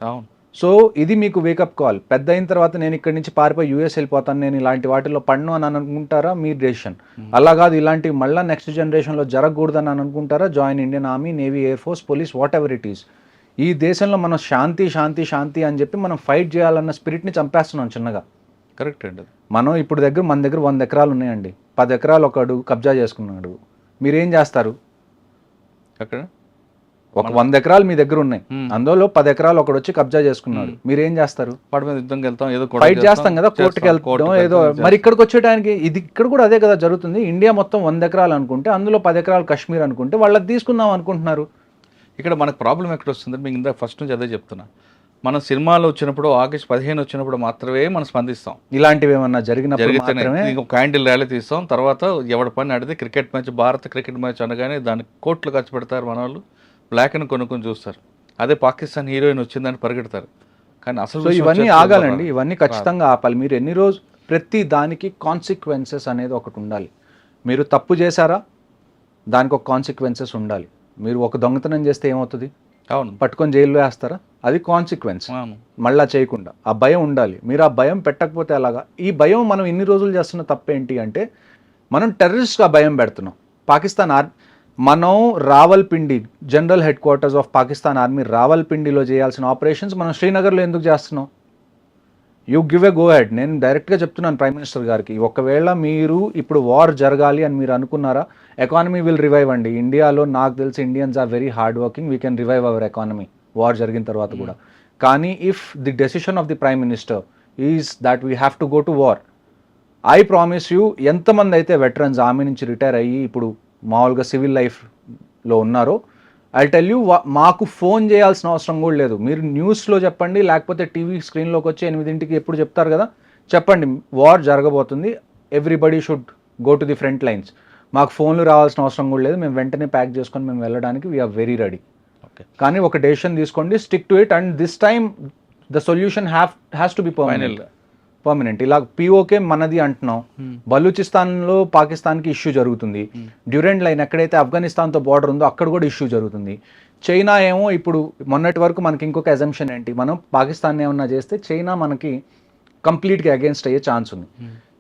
సో ఇది మీకు వేకప్ కాల్. పెద్ద అయిన తర్వాత నేను ఇక్కడి నుంచి పారిపోయి యూఎస్ వెళ్ళిపోతాను, నేను ఇలాంటి వాటిలో పడను అని అనుకుంటారా, మీ డెసిషన్. అలా కాదు, ఇలాంటివి మళ్ళీ నెక్స్ట్ జనరేషన్లో జరగకూడదని అనుకుంటారా, join Indian army, navy, air force, police, what ever it is. ఈ దేశంలో మనం శాంతి శాంతి శాంతి అని చెప్పి మనం ఫైట్ చేయాలన్న స్పిరిట్ని చంపేస్తున్నాం చిన్నగా. కరెక్ట్ అండి. మనం ఇప్పుడు మన దగ్గర 100 ఎకరాలు ఉన్నాయండి, 10 ఎకరాలు ఒకడు కబ్జా చేసుకున్నాడు, మీరేం చేస్తారు? అక్కడ ఒక 100 ఎకరాలు మీ దగ్గర ఉన్నాయి, అందులో 10 ఎకరాలు ఒకడు వచ్చి కబ్జా చేసుకున్నాడు, మీరు ఏం చేస్తారు? వాడి మీద యుద్ధంకి వెళ్తాం, ఏదో ఫైట్ చేస్తాం కదా, కోర్టుకి వెళ్తాం ఏదో. మరి ఇక్కడికి వచ్చేటానికి ఇది ఇక్కడ కూడా అదే కదా జరుగుతుంది. ఇండియా మొత్తం 100 ఎకరాలు అనుకుంటే అందులో 10 ఎకరాలు కాశ్మీర్ అనుకుంటే వాళ్ళది తీసుకుందాం అనుకుంటున్నారు. ఇక్కడ మనకు ప్రాబ్లం ఎక్కడ వస్తుంది? మీకు ఇందా ఫస్ట్ నుంచి అదే చెప్తున్నా, మనం సినిమాలు వచ్చినప్పుడు ఆగస్ట్ 15 వచ్చినప్పుడు మాత్రమే మనం స్పందిస్తాం. ఇలాంటివి ఏమన్నా జరిగినప్పుడు జరిగితేనే మాత్రమే ఇంకొక క్యాండిల్ ర్యాలీ తీస్తాం. తర్వాత ఎవడి పని ఆడితే క్రికెట్ మ్యాచ్, భారత క్రికెట్ మ్యాచ్ అనగానే దానికి కోట్లు ఖర్చు పెడతారు మన వాళ్ళు, బ్లాక్ అని కొనుక్కొని చూస్తారు. అదే పాకిస్తాన్ హీరోయిన్ వచ్చిందని పరిగెడతారు. కానీ అసలు సో విషయం ఇవన్నీ వచ్చేసి ఆగాలండి, ఇవన్నీ ఖచ్చితంగా ఆపాలి. మీరు ఎన్ని రోజు ప్రతి దానికి కాన్సిక్వెన్సెస్ అనేది ఒకటి ఉండాలి. మీరు తప్పు చేశారా, దానికి ఒక కాన్సిక్వెన్సెస్ ఉండాలి. మీరు ఒక దొంగతనం చేస్తే ఏమవుతుంది? అవును, పట్టుకొని జైల్లో వేస్తారా? అది కాన్సిక్వెన్స్. అవును. మళ్ళా చేయకుండా ఆ భయం ఉండాలి. మీరు ఆ భయం పెట్టకపోతే అలాగా. ఈ భయం మనం ఇన్ని రోజులు చేస్తున్న తప్పేంటి అంటే, మనం టెర్రరిస్ట్గా భయం పెడుతున్నాం. పాకిస్తాన్ మనం Rawalpindi, general headquarters of Pakistan army రావల్పిండిలో చేయాల్సిన ఆపరేషన్స్ మనం శ్రీనగర్లో ఎందుకు చేస్తున్నాం? You give a go ahead. నేను డైరెక్ట్గా చెప్తున్నాను ప్రైమ్ మినిస్టర్ గారికి, ఒకవేళ మీరు ఇప్పుడు వార్ జరగాలి అని మీరు అనుకున్నారా, ఎకానమీ విల్ రివైవ్ అండి. ఇండియాలో నాకు తెలిసి Indians are very hard working, we can revive our economy war జరిగిన తర్వాత కూడా. కానీ if the decision of the prime minister is that we have to go to war, I promise you, ఎంతమంది అయితే వెటరన్స్ ఆర్మీ నుంచి retire అయ్యి ఇప్పుడు మామూలుగా సివిల్ లైఫ్లో ఉన్నారో, ఐ టెల్ యూ, మాకు ఫోన్ చేయాల్సిన అవసరం కూడా లేదు. మీరు న్యూస్లో చెప్పండి, లేకపోతే టీవీ స్క్రీన్లోకి వచ్చి 8ంటికి ఎప్పుడు చెప్తారు కదా, చెప్పండి వార్ జరగబోతుంది, everybody should go to the front lines. మాకు ఫోన్లు రావాల్సిన అవసరం కూడా లేదు, మేము వెంటనే ప్యాక్ చేసుకొని మేము వెళ్ళడానికి వీఆర్ వెరీ రెడీ. ఓకే, కానీ ఒక డెసిషన్ తీసుకోండి, stick to it, and this time the solution has to be permanent. ఇలా పిఓకే మనది అంటున్నాం, బలూచిస్తాన్లో పాకిస్తాన్కి ఇష్యూ జరుగుతుంది, డ్యూరెంట్ లైన్ ఎక్కడైతే ఆఫ్ఘనిస్తాన్తో బార్డర్ ఉందో అక్కడ కూడా ఇష్యూ జరుగుతుంది. చైనా ఏమో ఇప్పుడు మొన్నటి వరకు మనకి ఇంకొక అజంప్షన్ ఏంటి, మనం పాకిస్తాన్ ఏమన్నా చేస్తే చైనా మనకి కంప్లీట్గా అగేన్స్ట్ అయ్యే ఛాన్స్ ఉంది.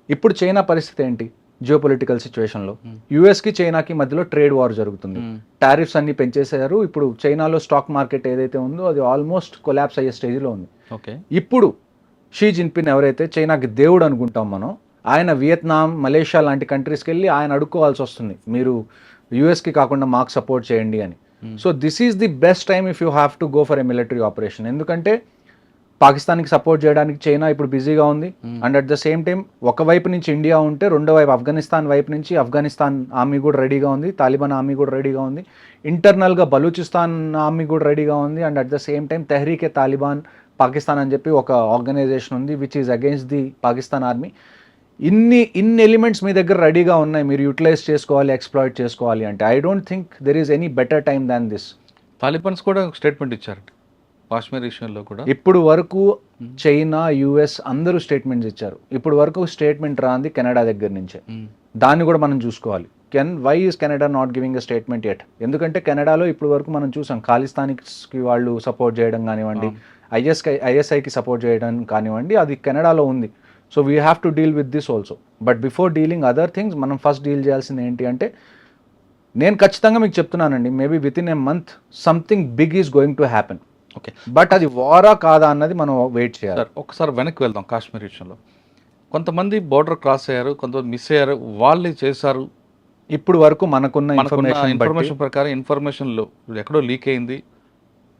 ఇప్పుడు చైనా పరిస్థితి ఏంటి జియో పొలిటికల్ సిచ్యువేషన్లో? యూఎస్కి చైనాకి మధ్యలో ట్రేడ్ వార్ జరుగుతుంది, టారిఫ్స్ అన్ని పెంచేసారు. ఇప్పుడు చైనాలో స్టాక్ మార్కెట్ ఏదైతే ఉందో అది ఆల్మోస్ట్ కొలాప్స్ అయ్యే స్టేజ్లో ఉంది. ఓకే, ఇప్పుడు షీ జిన్పిన్ ఎవరైతే చైనాకి దేవుడు అనుకుంటాం మనం, ఆయన వియత్నాం, మలేషియా లాంటి కంట్రీస్కి వెళ్ళి ఆయన అడుక్కోవాల్సి వస్తుంది, మీరు యూఎస్కి కాకుండా మాకు సపోర్ట్ చేయండి అని. So this is the best time if you have to go for a military operation. ఎందుకంటే పాకిస్తాన్కి సపోర్ట్ చేయడానికి చైనా ఇప్పుడు బిజీగా ఉంది, and at the same time ఒకవైపు నుంచి ఇండియా ఉంటే రెండో వైపు ఆఫ్ఘనిస్తాన్ వైపు నుంచి ఆఫ్ఘనిస్తాన్ ఆర్మీ కూడా రెడీగా ఉంది, తాలిబాన్ ఆర్మీ కూడా రెడీగా ఉంది, ఇంటర్నల్గా బలూచిస్తాన్ ఆర్మీ కూడా రెడీగా ఉంది, and at the same time Tehreek-e Taliban Pakistan అని చెప్పి ఒక ఆర్గనైజేషన్ ఉంది which is against the Pakistan army. ఇన్ని ఎలిమెంట్స్ మీ దగ్గర రెడీగా ఉన్నాయి, మీరు యూటిలైజ్ చేసుకోవాలి, ఎక్స్ప్లాయిట్ చేసుకోవాలి అంటే I don't think there is any better time than this. Talibans కూడా స్టేట్మెంట్ ఇచ్చారట కాశ్మీర్ విషయంలో కూడా. ఇప్పుడు వరకు చైనా, యుఎస్ అందరూ స్టేట్మెంట్స్ ఇచ్చారు. ఇప్పుడు వరకు స్టేట్మెంట్ రాంది కెనడా దగ్గర నుంచే. దాన్ని కూడా మనం చూసుకోవాలి. Why is Canada not giving a statement at? ఎందుకంటే కెనడాలో ఇప్పుడు వరకు మనం చూసాం ఖాళిస్తాన్కి వాళ్ళు సపోర్ట్ చేయడం కానివ్వండి, ఐఎస్ఐకి సపోర్ట్ చేయడం కానివ్వండి, అది కెనడాలో ఉంది. So we have to deal with this also. But before dealing other things మనం ఫస్ట్ డీల్ చేయాల్సింది ఏంటి అంటే, నేను ఖచ్చితంగా మీకు చెప్తున్నానండి, maybe within a month something big is going to happen. Okay, but అది వారా కాదా అన్నది మనం వెయిట్ చేయాలి. సార్ ఒకసారి వెనక్కి వెళ్దాం. కాశ్మీర్ విషయంలో కొంతమంది బోర్డర్ క్రాస్ అయ్యారు, కొంతమంది మిస్ అయ్యారు, వాళ్ళే చేశారు. ఇప్పుడు వరకు మనకున్న ఇన్ఫర్మేషన్ ప్రకారం ఇన్ఫర్మేషన్లో ఎక్కడో లీక్ అయింది,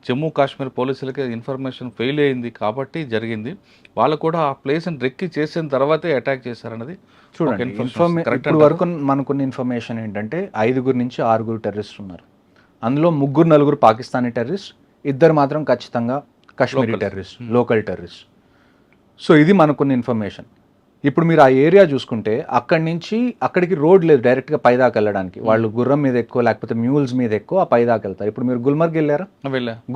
జమ్మూ కాశ్మీర్ పోలీసులకి ఇన్ఫర్మేషన్ ఫెయిల్ అయింది కాబట్టి జరిగింది. వాళ్ళు కూడా ఆ ప్లేస్ని రెక్కి చేసిన తర్వాతే అటాక్ చేశారన్నది చూడండి. ఇప్పుడు వరకు మనకున్న ఇన్ఫర్మేషన్ ఏంటంటే 5 నుంచి 6 టెర్రరిస్ట్ ఉన్నారు. అందులో 3-4 పాకిస్తానీ టెర్రరిస్ట్, 2 మాత్రం ఖచ్చితంగా Kashmiri terrorist, local terrorist. So ఇది మనకున్న ఇన్ఫర్మేషన్. ఇప్పుడు మీరు ఆ ఏరియా చూసుకుంటే అక్కడి నుంచి అక్కడికి రోడ్ లేదు డైరెక్ట్గా పైదాకా వెళ్ళడానికి. వాళ్ళు గుర్రం మీద ఎక్కువ లేకపోతే మ్యూల్స్ మీద ఎక్కువ ఆ పైదాకా వెళ్తారు. ఇప్పుడు మీరు గుల్మర్గ్ వెళ్ళారా?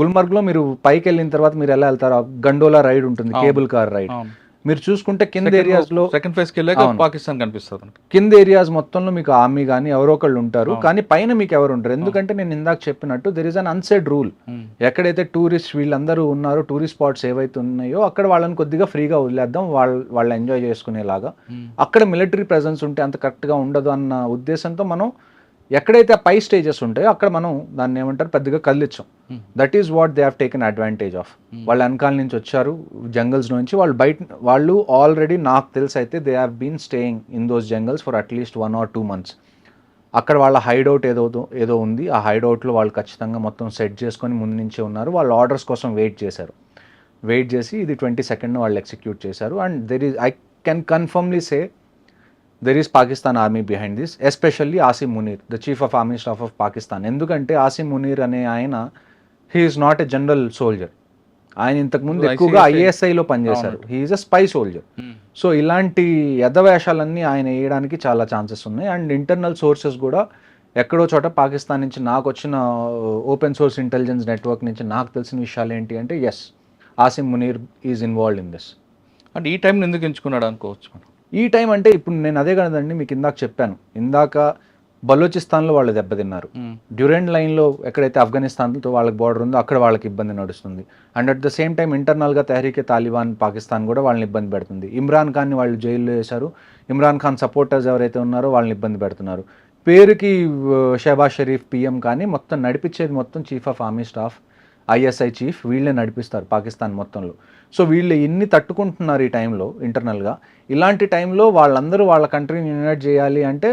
గుల్మర్గ్లో మీరు పైకి వెళ్ళిన తర్వాత మీరు ఎలా వెళ్తారు? గండోలా రైడ్ ఉంటుంది, కేబుల్ కార్ రైడ్. మీరు చూసుకుంటే కింద ఏరియాస్లో సెకండ్ ఫేజ్కి వెళ్ళాక పాకిస్తాన్ కనిపిస్తుంది. కింద ఏరియాస్ మొత్తంలో మీకు ఆర్మీ కానీ ఎవరో ఒకళ్ళు ఉంటారు, కానీ పైన మీకు ఎవరు ఉంటారు. ఎందుకంటే నేను ఇందాక చెప్పినట్టు there is an unsaid rule. ఎక్కడైతే టూరిస్ట్ వీళ్ళందరూ ఉన్నారో, టూరిస్ట్ స్పాట్స్ ఏవైతే ఉన్నాయో అక్కడ వాళ్ళని కొద్దిగా ఫ్రీగా వదిలేద్దాం, వాళ్ళు ఎంజాయ్ చేసుకునేలాగా. అక్కడ మిలిటరీ ప్రెజెన్స్ ఉంటే అంత కరెక్ట్గా ఉండదు అన్న ఉద్దేశంతో మనం ఎక్కడైతే పై స్టేజెస్ ఉంటాయో అక్కడ మనం దాన్ని ఏమంటారు పెద్దగా కదిలించాం. That is what they have taken advantage of. వాళ్ళు వెనకాల నుంచి వచ్చారు జంగల్స్ నుంచి, వాళ్ళు ఆల్రెడీ నాకు తెలిసి అయితే they have been staying in those jungles for at least 1 or 2 months. అక్కడ వాళ్ళ హైడౌట్ ఏదో ఉంది. ఆ హైడౌట్లో వాళ్ళు ఖచ్చితంగా మొత్తం సెట్ చేసుకొని ముందు నుంచే ఉన్నారు. వాళ్ళు ఆర్డర్స్ కోసం వెయిట్ చేశారు. వెయిట్ చేసి ఇది 22nd వాళ్ళు ఎగ్జిక్యూట్ చేశారు. And I can కన్ఫర్మ్లీ say there is Pakistan army behind this, especially Asim Munir, the chief of army staff of Pakistan. ఎందుకంటే ఆసిమ్ మునీర్ అనే ఆయన he is not a general soldier. ఆయన ఇంతకుముందు ఎక్కువగా ఐఎస్ఐలో పనిచేశారు. He is a spy soldier. So ఇలాంటి యథవేషాలన్నీ ఆయన వేయడానికి చాలా ఛాన్సెస్ ఉన్నాయి. అండ్ ఇంటర్నల్ సోర్సెస్ కూడా ఎక్కడో చోట పాకిస్తాన్ నుంచి నాకు వచ్చిన ఓపెన్ సోర్స్ ఇంటెలిజెన్స్ నెట్వర్క్ నుంచి నాకు తెలిసిన విషయాలు ఏంటి అంటే yes, Asim Munir is involved in this. అంటే ఈ టైంని ఎందుకు ఎంచుకున్నాడు అనుకోవచ్చు మనం? ఈ టైం అంటే ఇప్పుడు నేను అదే కదండి మీకు ఇందాక చెప్పాను. ఇందాక బలూచిస్తాన్లో వాళ్ళు దెబ్బతిన్నారు. డ్యూరెంట్ లైన్లో ఎక్కడైతే ఆఫ్ఘనిస్తాన్తో వాళ్ళకి బార్డర్ ఉందో అక్కడ వాళ్ళకి ఇబ్బంది నడుస్తుంది. And at the same time ఇంటర్నల్గా తెహరీకే తాలిబాన్ పాకిస్తాన్ కూడా వాళ్ళని ఇబ్బంది పెడుతుంది. ఇమ్రాన్ ఖాన్ని వాళ్ళు జైల్లో వేశారు. ఇమ్రాన్ ఖాన్ సపోర్టర్స్ ఎవరైతే ఉన్నారో వాళ్ళని ఇబ్బంది పెడుతున్నారు. పేరుకి షహబాజ్ షరీఫ్ పిఎం కానీ మొత్తం నడిపించేది మొత్తం chief of army staff, ISI chief, వీళ్ళే నడిపిస్తారు పాకిస్తాన్ మొత్తంలో. సో వీళ్ళు ఎన్ని తట్టుకుంటున్నారు ఈ టైంలో ఇంటర్నల్గా. ఇలాంటి టైంలో వాళ్ళందరూ వాళ్ళ కంట్రీని యునైట్ చేయాలి అంటే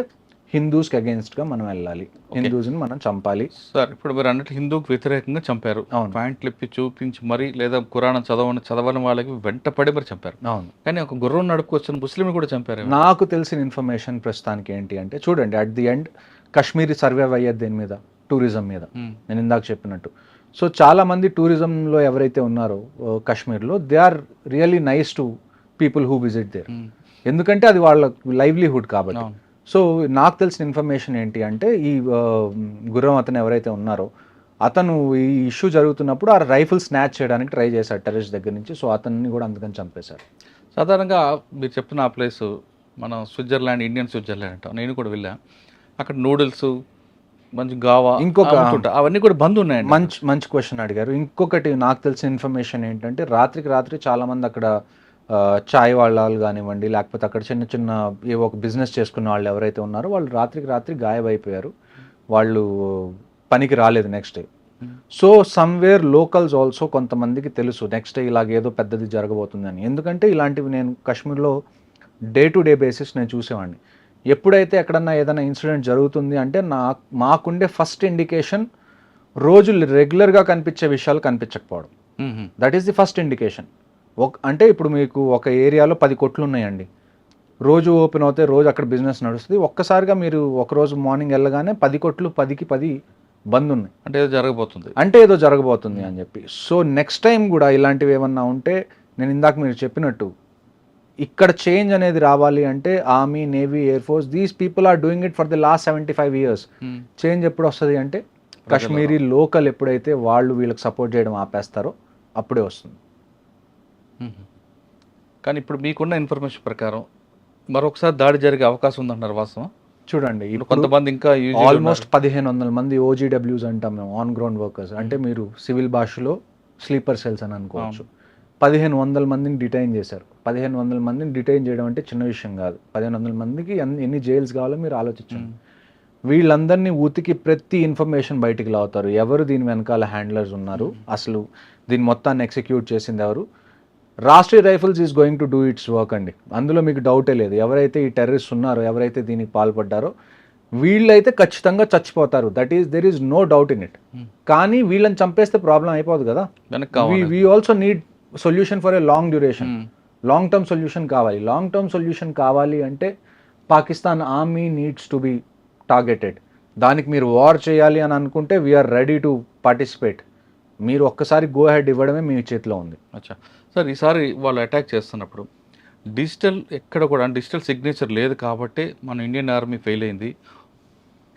హిందూస్కి అగెన్స్ట్గా మనం వెళ్ళాలి, హిందూస్ని మనం చంపాలి. సార్ ఇప్పుడు మీరు అన్నట్టు హిందూకి వ్యతిరేకంగా చంపారు. అవును. పాయింట్లు ఇప్పి చూపించి మరి లేదా ఖురాన్ చదవని వాళ్ళకి వెంటపడి మరి చంపారు. అవును. కానీ ఒక గుర్రం నడుపుకొచ్చిన ముస్లింని కూడా చంపారు. నాకు తెలిసిన ఇన్ఫర్మేషన్ ప్రస్తుతానికి ఏంటి అంటే చూడండి, at the end Kashmiri survive అయ్యేది దేని మీద, టూరిజం మీద. నేను ఇందాక చెప్పినట్టు. సో చాలామంది టూరిజంలో ఎవరైతే ఉన్నారో కాశ్మీర్లో, they are really nice to people who visit there. ఎందుకంటే అది వాళ్ళ లైవ్లీహుడ్ కాబట్టి. సో నాకు తెలిసిన ఇన్ఫర్మేషన్ ఏంటి అంటే ఈ గుర్రం అతను ఎవరైతే ఉన్నారో అతను ఈ ఇష్యూ జరుగుతున్నప్పుడు ఆ రైఫిల్ స్నాచ్ చేయడానికి ట్రై చేశాడు టెర్రరిస్ట్ దగ్గర నుంచి. సో అతన్ని కూడా అందుకని చంపేశారు. సాధారణంగా మీరు చెప్పిన ఆ ప్లేస్ మనం స్విట్జర్లాండ్, ఇండియన్ స్విట్జర్లాండ్ అంటాం. నేను కూడా వెళ్ళా. అక్కడ నూడిల్స్, మంచి గావా, ఇంకొక అవన్నీ కూడా బంద్ ఉన్నాయండి. మంచి క్వశ్చన్ అడిగారు. ఇంకొకటి నాకు తెలిసిన ఇన్ఫర్మేషన్ ఏంటంటే రాత్రికి రాత్రి చాలామంది అక్కడ చాయ్ వాళ్ళు కానివ్వండి, లేకపోతే అక్కడ చిన్న చిన్న ఏవో ఒక బిజినెస్ చేసుకున్న వాళ్ళు ఎవరైతే ఉన్నారో వాళ్ళు రాత్రికి రాత్రి గాయమైపోయారు. వాళ్ళు పనికి రాలేదు next day. So somewhere locals also కొంతమందికి తెలుసు నెక్స్ట్ డే ఇలాగేదో పెద్దది జరగబోతుందని. ఎందుకంటే ఇలాంటివి నేను కాశ్మీర్లో డే టు డే బేసిస్ నేను చూసేవాడిని. ఎప్పుడైతే ఎక్కడన్నా ఏదైనా ఇన్సిడెంట్ జరుగుతుంది అంటే మాకుండే ఫస్ట్ ఇండికేషన్ రోజు రెగ్యులర్గా కనిపించే విషయాలు కనిపించకపోవడం. That is the first indication. అంటే ఇప్పుడు మీకు ఒక ఏరియాలో 10 కొట్లు ఉన్నాయండి, రోజు ఓపెన్ అవుతాయి, రోజు అక్కడ బిజినెస్ నడుస్తుంది. ఒక్కసారిగా మీరు ఒకరోజు మార్నింగ్ వెళ్ళగానే 10 కొట్లు 10కి 10 బంద్ ఉన్నాయి అంటే ఏదో జరగబోతుంది అని చెప్పి. సో నెక్స్ట్ టైం కూడా ఇలాంటివి ఏమన్నా ఉంటే నేను ఇందాక మీరు చెప్పినట్టు ఇక్కడ చేంజ్ అనేది రావాలి అంటే army, navy, air force, these people are doing it for the last 75 years. Change ఎప్పుడు వస్తుంది అంటే కాశ్మీరీ లోకల్ ఎప్పుడైతే వాళ్ళు వీళ్ళకి సపోర్ట్ చేయడం ఆపేస్తారో అప్పుడే వస్తుంది. కానీ ఇప్పుడు మీకున్న ఇన్ఫర్మేషన్ ప్రకారం మరొకసారి దాడి జరిగే అవకాశం ఉందంటున్నారు, వాస్తవం? చూడండి, కొంతమంది ఇంకా ఆల్మోస్ట్ 1500 మంది OGWs అంటాం మేము, ఆన్ గ్రౌండ్ వర్కర్స్. అంటే మీరు సివిల్ భాషలో స్లీపర్ సెల్స్ అని అనుకోవచ్చు. 1500 మందిని డిటైన్ చేశారు. 1500 మందిని డిటైన్ చేయడం అంటే చిన్న విషయం కాదు. 1500 మందికి ఎన్ని జైల్స్ కావాలో మీరు ఆలోచించండి. వీళ్ళందరినీ ఉతికి ప్రతి ఇన్ఫర్మేషన్ బయటికి లావుతారు. ఎవరు దీని వెనకాల హ్యాండ్లర్స్ ఉన్నారు, అసలు దీని మొత్తాన్ని ఎగ్జిక్యూట్ చేసింది ఎవరు. Rashtriya rifles is going to do it's work అండి, అందులో మీకు డౌటే లేదు. ఎవరైతే ఈ టెర్రరిస్ట్ ఉన్నారో, ఎవరైతే దీనికి పాల్పడ్డారో వీళ్ళైతే ఖచ్చితంగా చచ్చిపోతారు. There is no doubt in it. కానీ వీళ్ళని చంపేస్తే ప్రాబ్లం అయిపోదు కదా. We also need solution for a long duration. Long term solution కావాలి. లాంగ్ టర్మ్ సొల్యూషన్ కావాలి అంటే Pakistan army needs to be targeted. దానికి మీరు వార్ చేయాలి అని అనుకుంటే వీఆర్ రెడీ టు పార్టిసిపేట్. మీరు ఒక్కసారి గో హెడ్ ఇవ్వడమే మీ చేతిలో ఉంది. అచ్చా సార్, ఈసారి వాళ్ళు అటాక్ చేస్తున్నప్పుడు డిజిటల్ ఎక్కడ కూడా డిజిటల్ సిగ్నేచర్ లేదు కాబట్టి మన ఇండియన్ ఆర్మీ ఫెయిల్ అయింది.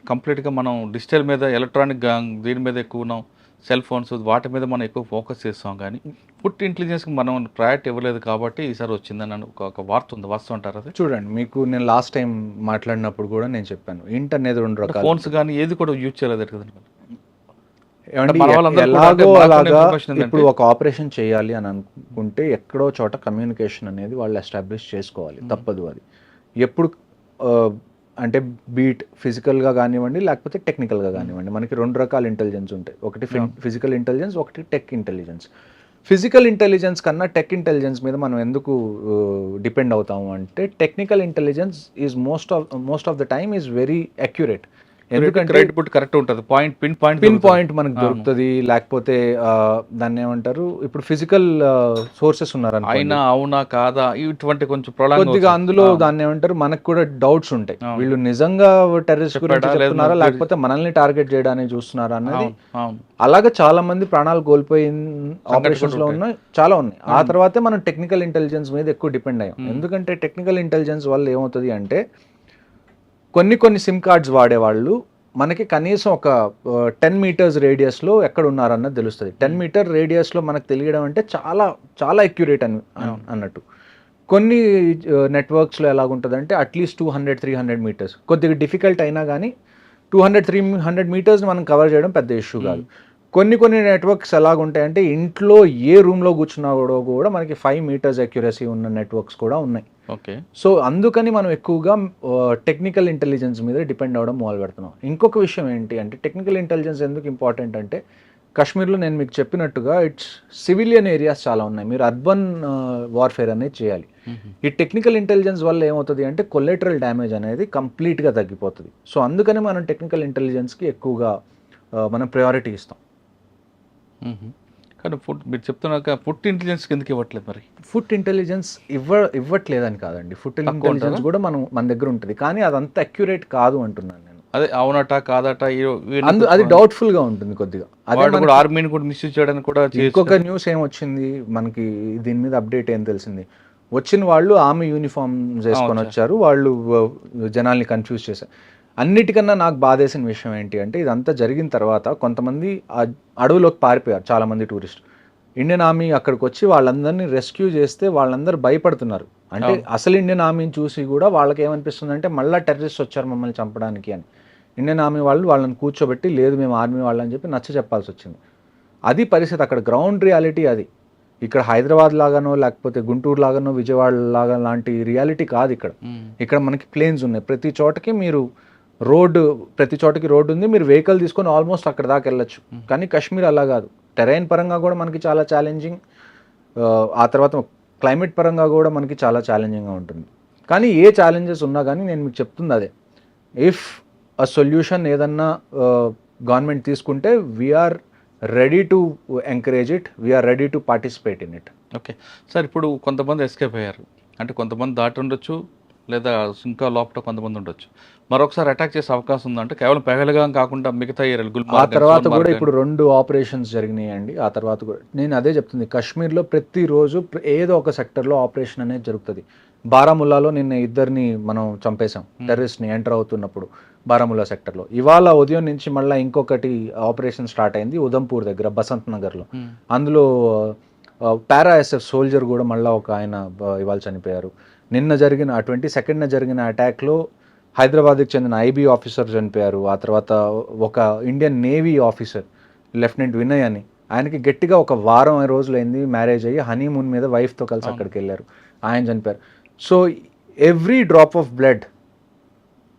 కంప్లీట్గా మనం డిజిటల్ మీద, ఎలక్ట్రానిక్ దీని మీద ఎక్కువ ఉన్నాం, సెల్ ఫోన్స్ వాటి మీద మనం ఎక్కువ ఫోకస్ చేస్తాం. కానీ ఫుడ్ ఇంటెలిజెన్స్కి మనం ప్రయారిటీ ఇవ్వలేదు కాబట్టి ఈసారి వచ్చిందని ఒక వార్త ఉంది, వాస్తవం అంటారు అది? చూడండి, మీకు నేను లాస్ట్ టైం మాట్లాడినప్పుడు కూడా నేను చెప్పాను, ఇంట్ అనేది 2 రకాల. ఫోన్స్ కానీ ఏది కూడా యూజ్ చేయలేదు కదండి. ఎలాగో అలాగా ఇప్పుడు ఒక ఆపరేషన్ చేయాలి అని అనుకుంటే ఎక్కడో చోట కమ్యూనికేషన్ అనేది వాళ్ళు ఎస్టాబ్లిష్ చేసుకోవాలి, తప్పదు అది. ఎప్పుడు అంటే బీట్ ఫిజికల్గా కానివ్వండి, లేకపోతే టెక్నికల్గా కానివ్వండి, మనకి 2 రకాల ఇంటెలిజెన్స్ ఉంటాయి. ఒకటి ఫిజికల్ ఇంటెలిజెన్స్, ఒకటి టెక్ ఇంటెలిజెన్స్. ఫిజికల్ ఇంటెలిజెన్స్ కన్నా టెక్ ఇంటెలిజెన్స్ మీద మనం ఎందుకు డిపెండ్ అవుతాము అంటే technical intelligence is most of the time is very accurate. ఎందుకంటే రైట్ పుట్ కరెక్ట్ ఉంటుంది, పాయింట్ పిన్ పిన్ పాయింట్ మనకు దొరుకుతుంది. లేకపోతే దాన్ని ఏమంటారు, ఇప్పుడు ఫిజికల్ సోర్సెస్ ఉన్నారు అయినా అవునా కాదా ఇటువంటి కొంచెం ప్రొలాంగ్ కొద్దిగా అందులో దాన్ని ఏమంటారు, మనకు కూడా డౌట్స్ ఉంటాయి. వీళ్ళు నిజంగా టెర్రరిస్ట్ గురించి చెప్తున్నారా లేకపోతే మనల్ని టార్గెట్ చేయడానికి చూస్తున్నారా అనేది. అలాగే చాలా మంది ప్రాణాలు కోల్పోయిన ఆపరేషన్స్ లో ఉన్నాయి, చాలా ఉన్నాయి. ఆ తర్వాతే మనం టెక్నికల్ ఇంటెలిజెన్స్ మీద ఎక్కువ డిపెండ్ అయ్యాం. ఎందుకంటే టెక్నికల్ ఇంటెలిజెన్స్ వల్ల ఏమవుతుంది అంటే కొన్ని సిమ్ కార్డ్స్ వాడేవాళ్ళు మనకి కనీసం ఒక 10 మీటర్స్ రేడియస్లో ఎక్కడ ఉన్నారన్నది తెలుస్తుంది. 10 మీటర్ రేడియస్లో మనకు తెలియడం అంటే చాలా చాలా అక్యురేట్ అన్నట్టు. కొన్ని నెట్వర్క్స్లో ఎలాగుంటుందంటే అట్లీస్ట్ 200-300 మీటర్స్, కొద్దిగా డిఫికల్ట్ అయినా కానీ 200-300 మీటర్స్ మనం కవర్ చేయడం పెద్ద ఇష్యూ కాదు. కొన్ని నెట్వర్క్స్ ఎలాగుంటాయంటే ఇంట్లో ఏ రూమ్లో కూర్చున్నా కూడా మనకి 5 మీటర్స్ అక్యురసీ ఉన్న నెట్వర్క్స్ కూడా ఉన్నాయి. ఓకే. సో అందుకని మనం ఎక్కువగా టెక్నికల్ ఇంటెలిజెన్స్ మీద డిపెండ్ అవ్వడం మొదలు పెడుతున్నాం. ఇంకొక విషయం ఏంటి అంటే టెక్నికల్ ఇంటెలిజెన్స్ ఎందుకు ఇంపార్టెంట్ అంటే కాశ్మీర్లో నేను మీకు చెప్పినట్టుగా సివిలియన్ ఏరియాస్ చాలా ఉన్నాయి. మీరు అర్బన్ వార్ఫేర్ అనేది చేయాలి. ఈ టెక్నికల్ ఇంటెలిజెన్స్ వల్ల ఏమవుతుంది అంటే కొలెటరల్ డ్యామేజ్ అనేది కంప్లీట్గా తగ్గిపోతుంది. సో అందుకని మనం టెక్నికల్ ఇంటెలిజెన్స్కి ఎక్కువగా మనం ప్రయారిటీ ఇస్తాం. కానీ మీరు చెప్తున్నాక ఫుడ్ ఇంటెలిజెన్స్ కిందకి ఇవ్వట్లేదు. మరి ఫుడ్ ఇంటెలిజెన్స్ ఇవ్వట్లేదని కాదండి, ఫుడ్ ఇంటెలిజెన్స్ కూడా మన దగ్గర ఉంటుంది, కానీ అదంతా అక్యురేట్ కాదు అంటున్నాను నేను. అదే అవునట కాదట అది డౌట్ఫుల్ గా ఉంటుంది కొద్దిగా. అదే కూడా ఆర్మీని కూడా మిస్యూజ్ చేయడానికి కూడా. ఇంకొక న్యూస్ ఏమొచ్చింది మనకి దీని మీద అప్డేట్ ఏం తెలిసింది, వచ్చిన వాళ్ళు ఆర్మీ యూనిఫామ్ వేసుకొని వచ్చారు, వాళ్ళు జనాల్ని కన్ఫ్యూజ్ చేశారు. అన్నిటికన్నా నాకు బాధేసిన విషయం ఏంటి అంటే ఇదంతా జరిగిన తర్వాత కొంతమంది అడవులోకి పారిపోయారు చాలామంది టూరిస్ట్. ఇండియన్ ఆర్మీ అక్కడికి వచ్చి వాళ్ళందరినీ రెస్క్యూ చేస్తే వాళ్ళందరూ భయపడుతున్నారు. అంటే అసలు ఇండియన్ ఆర్మీని చూసి కూడా వాళ్ళకి ఏమనిపిస్తుంది అంటే మళ్ళీ టెర్రరిస్ట్ వచ్చారు మమ్మల్ని చంపడానికి అని. ఇండియన్ ఆర్మీ వాళ్ళని కూర్చోబెట్టి లేదు మేము ఆర్మీ వాళ్ళని చెప్పి నచ్చ చెప్పాల్సి వచ్చింది. అది పరిస్థితి, అక్కడ గ్రౌండ్ రియాలిటీ అది. ఇక్కడ హైదరాబాద్ లాగానో లేకపోతే గుంటూరు లాగానో విజయవాడ లాగా లాంటి రియాలిటీ కాదు ఇక్కడ. ఇక్కడ మనకి ప్లేన్స్ ఉన్నాయి, ప్రతి చోటకి మీరు ప్రతి చోటకి రోడ్డు ఉంది, మీరు వెహికల్ తీసుకొని ఆల్మోస్ట్ అక్కడ దాకా వెళ్ళొచ్చు. కానీ కాశ్మీర్ అలా కాదు, టెరైన్ పరంగా కూడా మనకి చాలా ఛాలెంజింగ్, ఆ తర్వాత క్లైమేట్ పరంగా కూడా మనకి చాలా ఛాలెంజింగ్గా ఉంటుంది. కానీ ఏ ఛాలెంజెస్ ఉన్నా కానీ నేను మీకు చెప్తుంది అదే, ఇఫ్ ఆ సొల్యూషన్ ఏదన్నా గవర్నమెంట్ తీసుకుంటే we are ready to encourage it, we are ready to participate in it. Okay sir, ఇప్పుడు కొంతమంది ఎస్కేప్ అయ్యారు అంటే కొంతమంది దాటి ఉండొచ్చు, లేదా ఇంకా లోపల కొంతమంది ఉండొచ్చు. మరొకసారి అటాక్ చేసే అవకాశం ఉందంటే కేవలం పెహల్గాం కాకుండా మిగతా ఆ తర్వాత కూడా ఇప్పుడు 2 ఆపరేషన్స్ జరిగినాయండి. ఆ తర్వాత కూడా నేను అదే చెప్తుంది, కాశ్మీర్లో ప్రతిరోజు ఏదో ఒక సెక్టర్లో ఆపరేషన్ అనేది జరుగుతుంది. బారాముల్లాలో నిన్న 2 మనం చంపేశాం, టెర్రరిస్ట్ని ఎంటర్ అవుతున్నప్పుడు బారాముల్లా సెక్టర్లో. ఇవాళ ఉదయం నుంచి మళ్ళీ ఇంకొకటి ఆపరేషన్ స్టార్ట్ అయింది ఉదంపూర్ దగ్గర బసంత్ నగర్లో. అందులో పారా ఎస్ఎఫ్ సోల్జర్ కూడా మళ్ళీ ఒక ఆయన ఇవాళ చనిపోయారు. నిన్న జరిగిన 22న జరిగిన అటాక్లో హైదరాబాద్కి చెందిన ఐబీ ఆఫీసర్ చనిపోయారు. ఆ తర్వాత ఒక Indian navy officer lieutenant Vinay అని, ఆయనకి గట్టిగా ఒక వారం రోజులైంది మ్యారేజ్ అయ్యి హనీమూన్ మీద వైఫ్తో కలిసి అక్కడికి వెళ్ళారు, ఆయన చనిపోయారు. So every drop of blood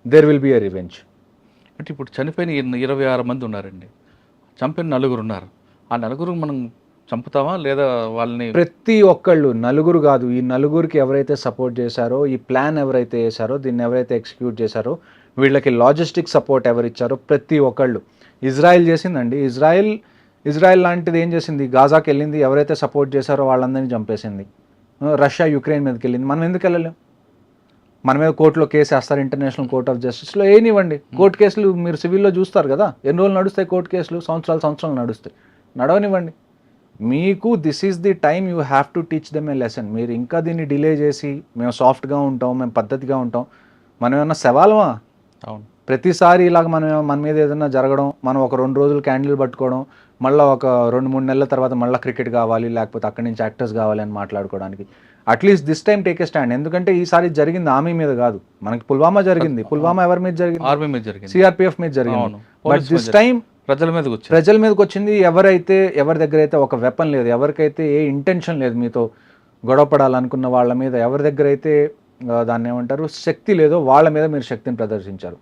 there will be a revenge. అంటే ఇప్పుడు చనిపోయిన 26 మంది ఉన్నారండి, చంపిన 4 ఉన్నారు. ఆ 4 మనం చంపుతామా లేదా వాళ్ళని? ప్రతి ఒక్కళ్ళు, 4 కాదు, ఈ 4కి ఎవరైతే సపోర్ట్ చేశారో, ఈ ప్లాన్ ఎవరైతే వేశారో, దీన్ని ఎవరైతే ఎగ్జిక్యూట్ చేశారో, వీళ్ళకి లాజిస్టిక్ సపోర్ట్ ఎవరు ఇచ్చారో ప్రతి ఒక్కళ్ళు. ఇజ్రాయెల్ చేసిందండి, ఇజ్రాయెల్ లాంటిది ఏం చేసింది, గాజాకి వెళ్ళింది, ఎవరైతే సపోర్ట్ చేశారో వాళ్ళందరినీ చంపేసింది. రష్యా యుక్రెయిన్ మీదకి వెళ్ళింది, మనం ఎందుకు వెళ్ళలేం? మన మీద కోర్టులో కేసు వేస్తారు, ఇంటర్నేషనల్ కోర్ట్ ఆఫ్ జస్టిస్లో ఏనివ్వండి. కోర్టు కేసులు మీరు సివిల్లో చూస్తారు కదా, ఎన్ని రోజులు నడుస్తాయి కోర్టు కేసులు? సంవత్సరాలు నడుస్తాయి, నడవనివ్వండి. మీకు this is the time you have to teach them A lesson. మీరు ఇంకా దీన్ని డిలే చేసి మేము సాఫ్ట్గా ఉంటాం, మేము పద్ధతిగా ఉంటాం, మనం ఏమన్నా సవాలమా? అవును, ప్రతిసారి ఇలాగ మన మీద ఏదైనా జరగడం, మనం ఒక 2 రోజులు క్యాండిల్ పట్టుకోవడం, మళ్ళీ ఒక 2-3 నెలల తర్వాత మళ్ళీ క్రికెట్ కావాలి, లేకపోతే అక్కడి నుంచి యాక్టర్స్ కావాలి అని మాట్లాడుకోవడానికి. At least this time take a stand. ఎందుకంటే ఈసారి జరిగింది ఆర్మీ మీద కాదు, మనకి పుల్వామా జరిగింది. పుల్వామా ఎవరి మీద జరిగింది? ఆర్మీ మీద జరిగింది, సిఆర్పిఎఫ్ మీద జరిగింది. బట్ దిస్ టైం ప్రజల మీదకి వచ్చింది. ఎవరి దగ్గర అయితే ఒక వెపన్ లేదు, ఎవరికైతే ఏ ఇంటెన్షన్ లేదు మీతో గొడవ పడాలనుకున్న వాళ్ళ మీద, ఎవరి దగ్గర అయితే దాన్ని ఏమంటారు శక్తి లేదో వాళ్ళ మీద మీరు శక్తిని ప్రదర్శించారు.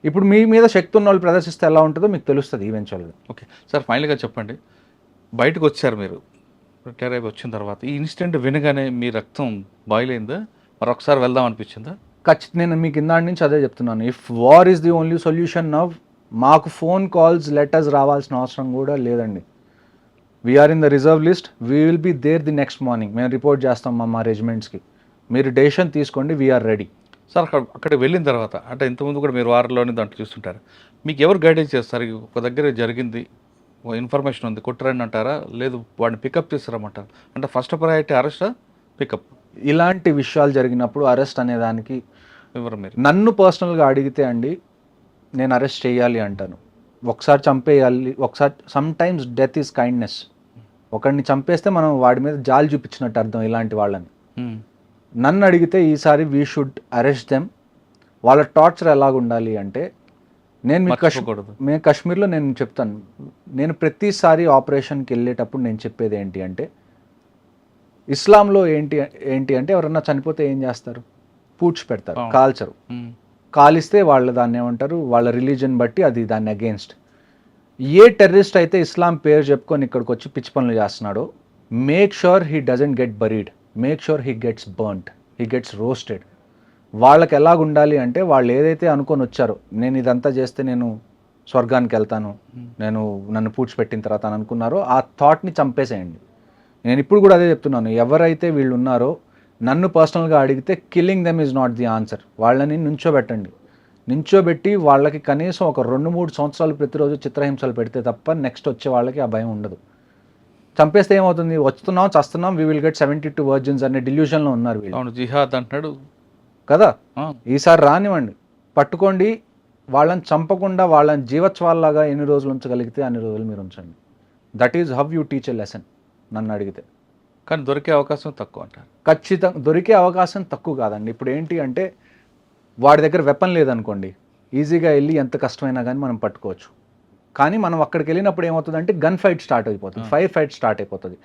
ఇప్పుడు మీ మీద శక్తి ఉన్న వాళ్ళు ప్రదర్శిస్తే ఎలా ఉంటుందో మీకు తెలుస్తుంది ఈవెన్చువల్గా. ఓకే సార్, ఫైనల్గా చెప్పండి, బయటకు వచ్చారు మీరు, రిటైర్ అయిపోయి వచ్చిన తర్వాత ఈ ఇన్సిడెంట్ వినగానే మీ రక్తం బాయిల్ అయిందా? మరొకసారి వెళ్దాం అనిపించిందా? నేను మీకు ఇందాటి నుంచి అదే చెప్తున్నాను. If war is the only solution now, మాకు ఫోన్ కాల్స్ లెటర్స్ రావాల్సిన అవసరం కూడా లేదండి. We are in the reserve list, we will be there the next morning. మేము రిపోర్ట్ చేస్తాం మా రెజిమెంట్స్కి, మీరు డెసిషన్ తీసుకోండి, వీఆర్ రెడీ. సార్ అక్కడికి వెళ్ళిన తర్వాత అంటే ఇంతకుముందు కూడా మీరు వారంలోనే దాంట్లో చూస్తుంటారు, మీకు ఎవరు గైడెన్స్ చేస్తారు? ఒక దగ్గర జరిగింది, ఓ ఇన్ఫర్మేషన్ ఉంది, కొట్టరండి అంటారా, లేదు వాడిని పికప్ చేస్తారమంటారు? అంటే ఫస్ట్ ప్రయారిటీ అరెస్టా పికప్? ఇలాంటి విషయాలు జరిగినప్పుడు అరెస్ట్ అనేదానికి ఎవరు మీరు? నన్ను పర్సనల్గా అడిగితే అండి, నేను అరెస్ట్ చేయాలి అంటాను. ఒకసారి చంపేయాలి, ఒకసారి some times death is kindness. ఒకడిని చంపేస్తే మనం వాడి మీద జాలి చూపించినట్టు అర్థం ఇలాంటి వాళ్ళని. నన్ను అడిగితే ఈసారి వీ షుడ్ అరెస్ట్ దెమ్. వాళ్ళ టార్చర్ ఎలాగ ఉండాలి అంటే, మేము కాశ్మీర్లో నేను చెప్తాను, నేను ప్రతిసారి ఆపరేషన్కి వెళ్ళేటప్పుడు నేను చెప్పేది ఏంటి అంటే, ఇస్లాంలో ఏంటి అంటే ఎవరన్నా చనిపోతే ఏం చేస్తారు? పూడ్చి పెడతారు, కాల్చరు. కాలిస్తే వాళ్ళు దాన్ని ఏమంటారు, వాళ్ళ రిలీజన్ బట్టి అది దాన్ని అగేన్స్ట్. ఏ టెర్రరిస్ట్ అయితే ఇస్లాం పేరు చెప్పుకొని ఇక్కడికి వచ్చి పిచ్చి పనులు చేస్తున్నాడో, make sure he doesn't get buried, make sure he gets burnt, he gets roasted. వాళ్ళకి ఎలాగ ఉండాలి అంటే, వాళ్ళు ఏదైతే అనుకొని వచ్చారో, నేను ఇదంతా చేస్తే నేను స్వర్గానికి వెళ్తాను, నన్ను పూడ్చిపెట్టిన తర్వాత అని అనుకున్నారో, ఆ థాట్ని చంపేసేయండి. నేను ఇప్పుడు కూడా అదే చెప్తున్నాను, ఎవరైతే వీళ్ళు ఉన్నారో నన్ను పర్సనల్గా అడిగితే killing them is not the answer. వాళ్ళని నించోబెట్టి వాళ్ళకి కనీసం ఒక 2-3 సంవత్సరాలు ప్రతిరోజు చిత్రహింసలు పెడితే తప్ప నెక్స్ట్ వచ్చే వాళ్ళకి ఆ భయం ఉండదు. చంపేస్తే ఏమవుతుంది, వస్తున్నాం చస్తున్నాం, వీ విల్ గెట్ 72 వర్జిన్స్ అనే డిల్యూషన్లో ఉన్నారు వీళ్ళు. జిహాద్ అంటున్నాడు కదా. ఈసారి రానివ్వండి, పట్టుకోండి, వాళ్ళని చంపకుండా వాళ్ళని జీవత్వాల్లాగా ఎన్ని రోజులు ఉంచగలిగితే అన్ని రోజులు మీరు ఉంచండి. That is how you teach a lesson నన్ను అడిగితే. కానీ దొరికే అవకాశం తక్కువ అంటారు. ఖచ్చితంగా దొరికే అవకాశం తక్కువ కాదండి. ఇప్పుడు ఏంటి అంటే, వాడి దగ్గర వెపన్ లేదనుకోండి, ఈజీగా వెళ్ళి ఎంత కష్టమైనా కానీ మనం పట్టుకోవచ్చు. కానీ మనం అక్కడికి వెళ్ళినప్పుడు ఏమవుతుందంటే గన్ ఫైట్ స్టార్ట్ అయిపోతుంది, ఫైర్ ఫైట్ స్టార్ట్ అయిపోతుంది.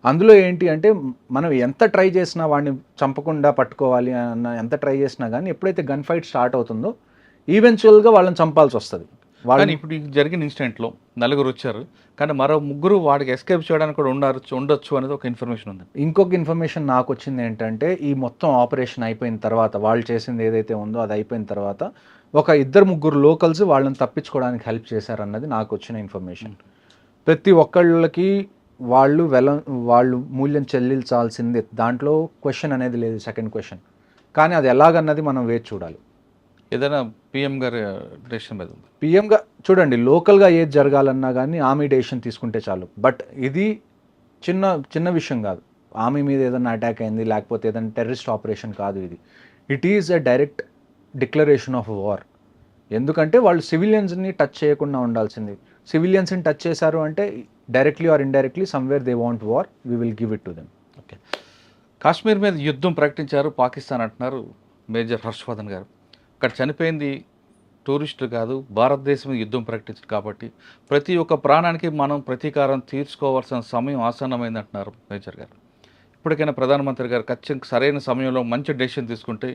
అందులో ఏంటి అంటే, మనం ఎంత ట్రై చేసినా వాడిని చంపకుండా పట్టుకోవాలి అన్న ఎంత ట్రై చేసినా కానీ ఎప్పుడైతే గన్ ఫైట్ స్టార్ట్ అవుతుందో ఈవెన్చువల్గా వాళ్ళని చంపాల్సి వస్తుంది. కానీ ఇప్పుడు జరిగిన ఇన్సిడెంట్లో 4 వచ్చారు, కానీ మరో 3 వాడికి ఎస్కేప్ చేయడానికి కూడా ఉండొచ్చు అనేది ఒక ఇన్ఫర్మేషన్ ఉంది. ఇంకొక ఇన్ఫర్మేషన్ నాకు వచ్చింది ఏంటంటే, ఈ మొత్తం ఆపరేషన్ అయిపోయిన తర్వాత, వాళ్ళు చేసింది ఏదైతే ఉందో అది అయిపోయిన తర్వాత, ఒక 2-3 లోకల్స్ వాళ్ళని తప్పించుకోవడానికి హెల్ప్ చేశారన్నది నాకు వచ్చిన ఇన్ఫర్మేషన్. ప్రతి ఒక్కళ్ళకి వాళ్ళు మూల్యం చెల్లించాల్సిందే, దాంట్లో క్వశ్చన్ అనేది లేదు, సెకండ్ క్వశ్చన్. కానీ అది ఎలాగన్నది మనం వేచి చూడాలి. ఏదైనా పిఎం గారి డెసిషన్ మీద ఉంది. పిఎంగా చూడండి, లోకల్గా ఏది జరగాలన్నా కానీ ఆర్మీ డెసిషన్ తీసుకుంటే చాలు. బట్ ఇది చిన్న విషయం కాదు. ఆర్మీ మీద ఏదైనా అటాక్ అయింది, లేకపోతే ఏదైనా టెర్రరిస్ట్ ఆపరేషన్ కాదు ఇది. It is a direct declaration of war. ఎందుకంటే వాళ్ళు సివిలియన్స్ని టచ్ చేయకుండా ఉండాల్సింది. సివిలియన్స్ని టచ్ చేశారు అంటే directly or indirectly somewhere they want war, we will give it to them. Okay, Kashmir మీద యుద్ధం ప్రకటించారు పాకిస్తాన్ అంటున్నారు మేజర్ హర్షవర్ధన్ గారు. అక్కడ చనిపోయింది టూరిస్టులు కాదు, భారతదేశం యుద్ధం ప్రకటించారు. కాబట్టి ప్రతి ఒక్క ప్రాణానికి మనం ప్రతీకారం తీర్చుకోవాల్సిన సమయం ఆసన్నమైంది అంటున్నారు మేజర్ గారు. ఇప్పటికైనా ప్రధానమంత్రి గారు ఖచ్చితంగా సరైన సమయంలో మంచి డెసిషన్ తీసుకుంటే,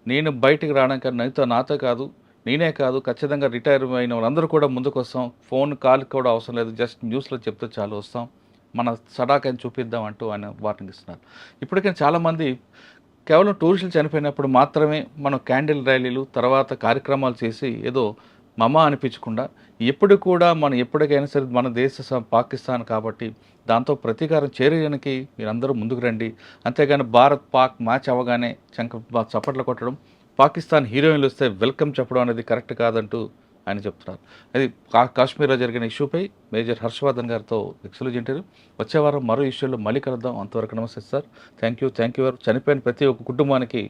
నేను బయటికి రావడానికి నాతో కాదు, నేనే కాదు, ఖచ్చితంగా రిటైర్ అయిన వాళ్ళందరూ కూడా ముందుకు వస్తాం. ఫోన్ కాల్ కూడా అవసరం లేదు, జస్ట్ న్యూస్లో చెప్తే చాలు, వస్తాం, మన సడాకని చూపిద్దాం అంటూ ఆయన వార్నింగ్ ఇస్తున్నారు. ఇప్పటికైనా చాలామంది కేవలం టూరిస్టులు చనిపోయినప్పుడు మాత్రమే మనం క్యాండిల్ ర్యాలీలు తర్వాత కార్యక్రమాలు చేసి ఏదో మమ అనిపించకుండా, ఎప్పుడు కూడా మనం ఎప్పటికైనా సరే మన దేశ పాకిస్తాన్ కాబట్టి దాంతో ప్రతీకారం చేరేయడానికి మీరందరూ ముందుకు రండి. అంతేగాని భారత్ పాక్ మ్యాచ్ అవ్వగానే చప్పట్లు కొట్టడం, పాకిస్తాన్ హీరోయిన్లు వస్తే వెల్కమ్ చెప్పడం అనేది కరెక్ట్ కాదంటూ ఆయన చెప్తున్నారు. అది కాశ్మీర్లో జరిగిన ఇష్యూపై మేజర్ హర్షవర్ధన్ గారితో ఎక్స్క్లూజివ్ ఇంటర్వ్యూ. వచ్చే వారం మరో ఇష్యూలో మళ్ళీ కలుద్దాం. అంతవరకు నమస్తే సార్. Thank you. చనిపోయిన ప్రతి ఒక్క కుటుంబానికి